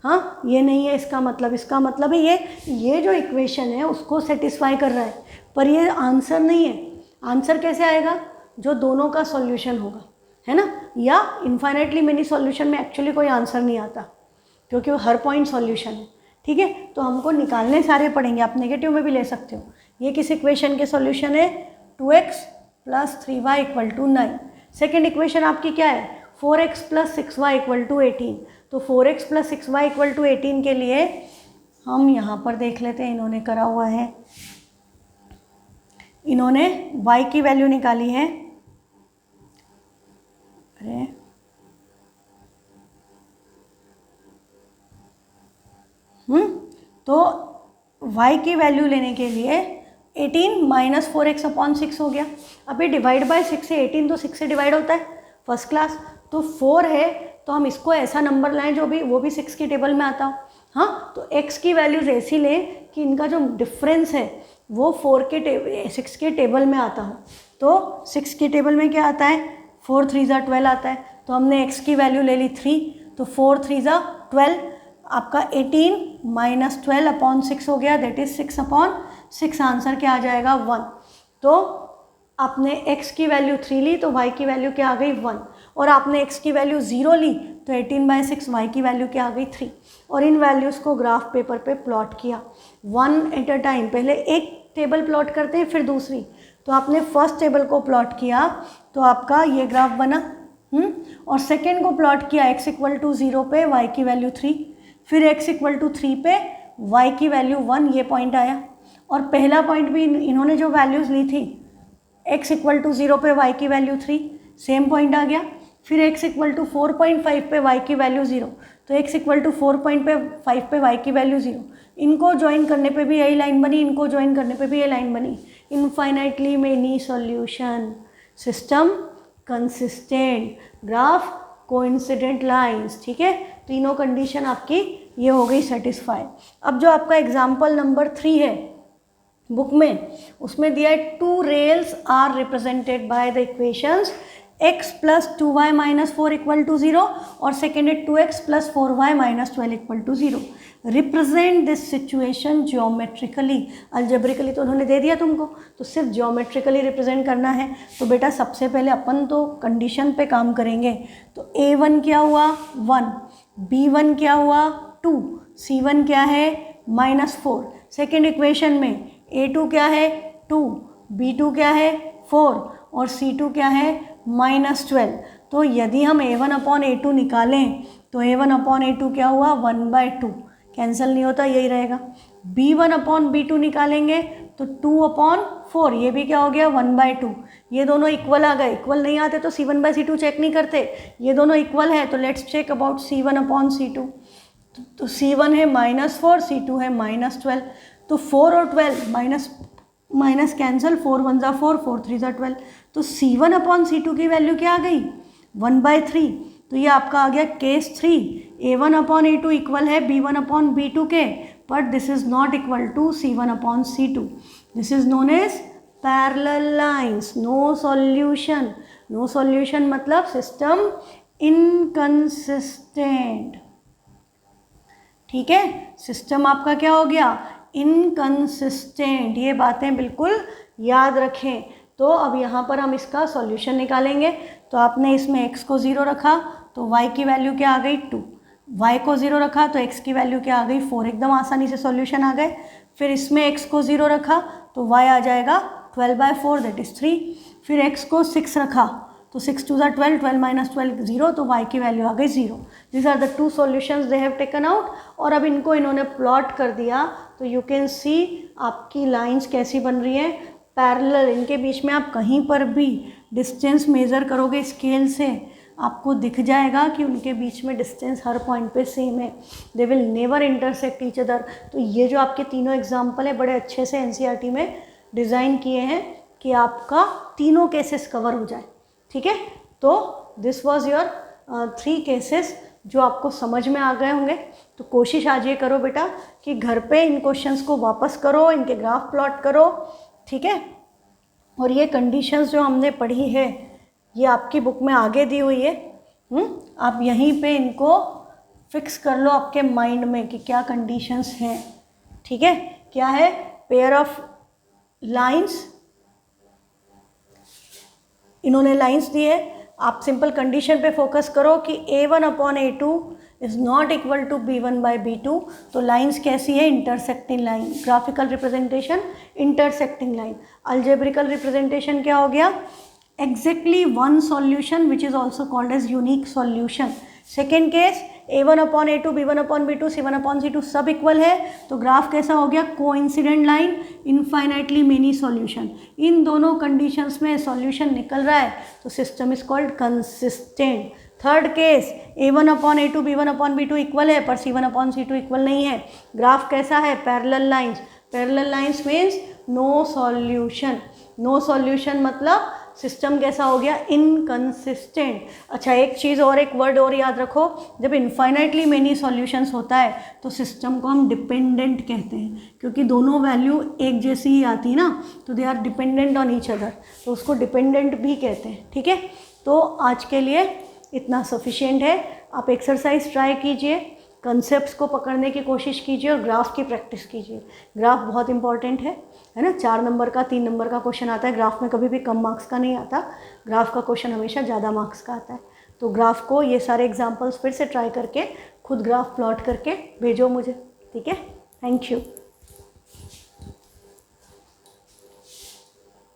[SPEAKER 1] हाँ, ये नहीं है इसका मतलब। इसका मतलब है ये जो इक्वेशन है उसको सेटिस्फाई कर रहा है, पर ये आंसर नहीं है। आंसर कैसे आएगा, जो दोनों का सॉल्यूशन होगा, है ना। या इनफाइनाइटली मेनी सॉल्यूशन में एक्चुअली कोई आंसर नहीं आता, क्योंकि वो हर पॉइंट सॉल्यूशन है, ठीक है। तो हमको निकालने सारे पड़ेंगे, आप नेगेटिव में भी ले सकते हो। ये किस इक्वेशन के सॉल्यूशन है, 2x + 3y = 9। सेकेंड इक्वेशन आपकी क्या है, 4x + 6y = 18। तो 4x + 6y = 18 के लिए हम यहाँ पर देख लेते हैं, इन्होंने करा हुआ है, इन्होंने y की वैल्यू निकाली है। अरे तो y की वैल्यू लेने के लिए 18 - 4x/6 हो गया। अभी डिवाइड बाय 6 से 18 तो 6 से डिवाइड होता है, फर्स्ट क्लास। तो 4 है तो हम इसको ऐसा नंबर लाएं जो भी वो भी 6 की टेबल में आता हो। हाँ, तो x की वैल्यूज़ ऐसी लें कि इनका जो डिफरेंस है वो 6 के टेबल में आता हो। तो 6 की टेबल में क्या आता है, 4 3 ज़ा 12 आता है। तो हमने x की वैल्यू ले ली 3, तो 4 3 ज़ा 12, आपका 18 - 12/6 हो गया, दैट इज़ 6/6। आंसर क्या आ जाएगा, 1। तो आपने x की वैल्यू 3 ली तो y की वैल्यू क्या आ गई, 1। और आपने x की वैल्यू 0 ली तो 18/6 y की वैल्यू क्या आ गई, 3। और इन वैल्यूज़ को ग्राफ पेपर पे प्लॉट किया 1 एट अ टाइम। पहले एक टेबल प्लॉट करते हैं फिर दूसरी। तो आपने फर्स्ट टेबल को प्लॉट किया तो आपका ये ग्राफ बना, और सेकेंड को प्लॉट किया x = 0 पे y की वैल्यू 3, फिर x = 3 पे y की वैल्यू 1, ये पॉइंट आया। और पहला पॉइंट भी इन्होंने जो वैल्यूज़ ली थी, x = 0 पे y की वैल्यू 3, सेम पॉइंट आ गया। फिर x = 4.5 पे y की वैल्यू 0, तो x = 4.5 पे y की वैल्यू 0। इनको ज्वाइन करने पे भी यही लाइन बनी, इनको ज्वाइन करने पे भी ये लाइन बनी। Infinitely many solution, system consistent, graph coincident lines, ठीक है। तीनों कंडीशन आपकी ये हो गई सेटिस्फाई। अब जो आपका एग्जाम्पल नंबर 3 है, बुक में, उसमें दिया है 2 rails are represented by the equations x plus 2y minus 4 equal to 0 और सेकेंड है 2x plus 4y minus 12 equal to 0। Represent this situation geometrically. Algebraically तो उन्होंने दे दिया तुमको, तो सिर्फ ज्योमेट्रिकली रिप्रेजेंट करना है। तो बेटा सबसे पहले अपन तो कंडीशन पे काम करेंगे। तो a1 क्या हुआ 1, b1 क्या हुआ 2, c1 क्या है -4। सेकेंड इक्वेशन में a2 क्या है 2, b2 क्या है 4 और c2 क्या है -12। तो यदि हम a1 अपॉन a2 निकालें तो a1 अपॉन a2 क्या हुआ 1/2, कैंसिल नहीं होता, यही रहेगा। b1 अपॉन b2 निकालेंगे तो 2 अपॉन 4, ये भी क्या हो गया 1/2। ये दोनों इक्वल आ गए, इक्वल नहीं आते तो c1/c2 चेक नहीं करते, ये दोनों इक्वल है तो let's check about c1 upon c2। तो c1 है -4, c2 है -12। तो 4 और 12 माइनस कैंसिल, 4 1 ज़ा 4, 4 3 ज़ा 12। तो c1 अपॉन c2 की वैल्यू क्या आ गई 1/3। तो ये आपका आ गया case 3। a1 upon a2 equal है b1 अपॉन b2 के, but this is not equal to c1 upon c2। This is known as parallel lines. No solution. No solution मतलब सिस्टम इनकंसिस्टेंट। ठीक है, सिस्टम आपका क्या हो गया इनकंसिस्टेंट। ये बातें बिल्कुल याद रखें। तो अब यहाँ पर हम इसका सॉल्यूशन निकालेंगे। तो आपने इसमें x को 0 रखा तो y की वैल्यू क्या आ गई 2, y को 0 रखा तो x की वैल्यू क्या आ गई 4, एकदम आसानी से सॉल्यूशन आ गए। फिर इसमें x को 0 रखा तो y आ जाएगा 12/4 दैट इज़ 3। फिर x को 6 रखा तो 6 2 12, 12 माइनस 12 0, तो y की वैल्यू आ गई 0। This are the 2 solutions they have taken out. और अब इनको इन्होंने प्लॉट कर दिया तो यू कैन सी आपकी लाइंस कैसी बन रही है पैरेलल। इनके बीच में आप कहीं पर भी डिस्टेंस मेज़र करोगे स्केल से, आपको दिख जाएगा कि उनके बीच में डिस्टेंस हर पॉइंट पे सेम है। They will never intersect each other. तो ये जो आपके तीनों एग्जाम्पल है बड़े अच्छे से एनसीईआरटी में डिज़ाइन किए हैं कि आपका तीनों केसेस कवर हो जाए। ठीक है, तो दिस वॉज योर 3 केसेस जो आपको समझ में आ गए होंगे। तो कोशिश आज ये करो बेटा कि घर पे इन क्वेश्चंस को वापस करो, इनके ग्राफ प्लॉट करो। ठीक है, और ये कंडीशंस जो हमने पढ़ी है ये आपकी बुक में आगे दी हुई है। आप यहीं पे इनको फिक्स कर लो आपके माइंड में कि क्या कंडीशंस हैं। ठीक है, क्या है पेयर ऑफ लाइंस, इन्होंने लाइंस दी है। आप सिंपल कंडीशन पे फोकस करो कि a1 upon a2 is not equal to b1/b2। तो लाइंस कैसी है intersecting line. Graphical representation intersecting line. Algebraic representation क्या हो गया exactly one solution which is also called as unique solution. Second case a1 upon a2, b1 upon b2, c1 upon c2 सब equal है तो graph कैसा हो गया coincident line, infinitely many solution. इन दोनों कंडीशंस में सॉल्यूशन निकल रहा है तो system is called consistent. Third case a1 upon a2, b1 upon b2 equal है पर c1 अपॉन c2 इक्वल नहीं है। ग्राफ कैसा है parallel lines. Parallel lines means no solution. No solution मतलब सिस्टम कैसा हो गया इनकंसिस्टेंट। अच्छा, एक चीज़ और, एक वर्ड और याद रखो, जब इनफाइनाइटली मेनी सॉल्यूशंस होता है तो सिस्टम को हम डिपेंडेंट कहते हैं, क्योंकि दोनों वैल्यू एक जैसी ही आती है ना, तो they are dependent on each other, तो उसको डिपेंडेंट भी कहते हैं। ठीक है, तो आज के लिए इतना सफिशिएंट है। आप एक्सरसाइज ट्राई कीजिए, कंसेप्ट्स को पकड़ने की कोशिश कीजिए और ग्राफ की प्रैक्टिस कीजिए। ग्राफ बहुत इंपॉर्टेंट है ना। 4 नंबर का 3 नंबर का क्वेश्चन आता है ग्राफ में, कभी भी कम मार्क्स का नहीं आता। ग्राफ का क्वेश्चन हमेशा ज़्यादा मार्क्स का आता है। तो ग्राफ को ये सारे एग्जाम्पल्स फिर से ट्राई करके खुद ग्राफ प्लॉट करके भेजो मुझे। ठीक है, थैंक यू।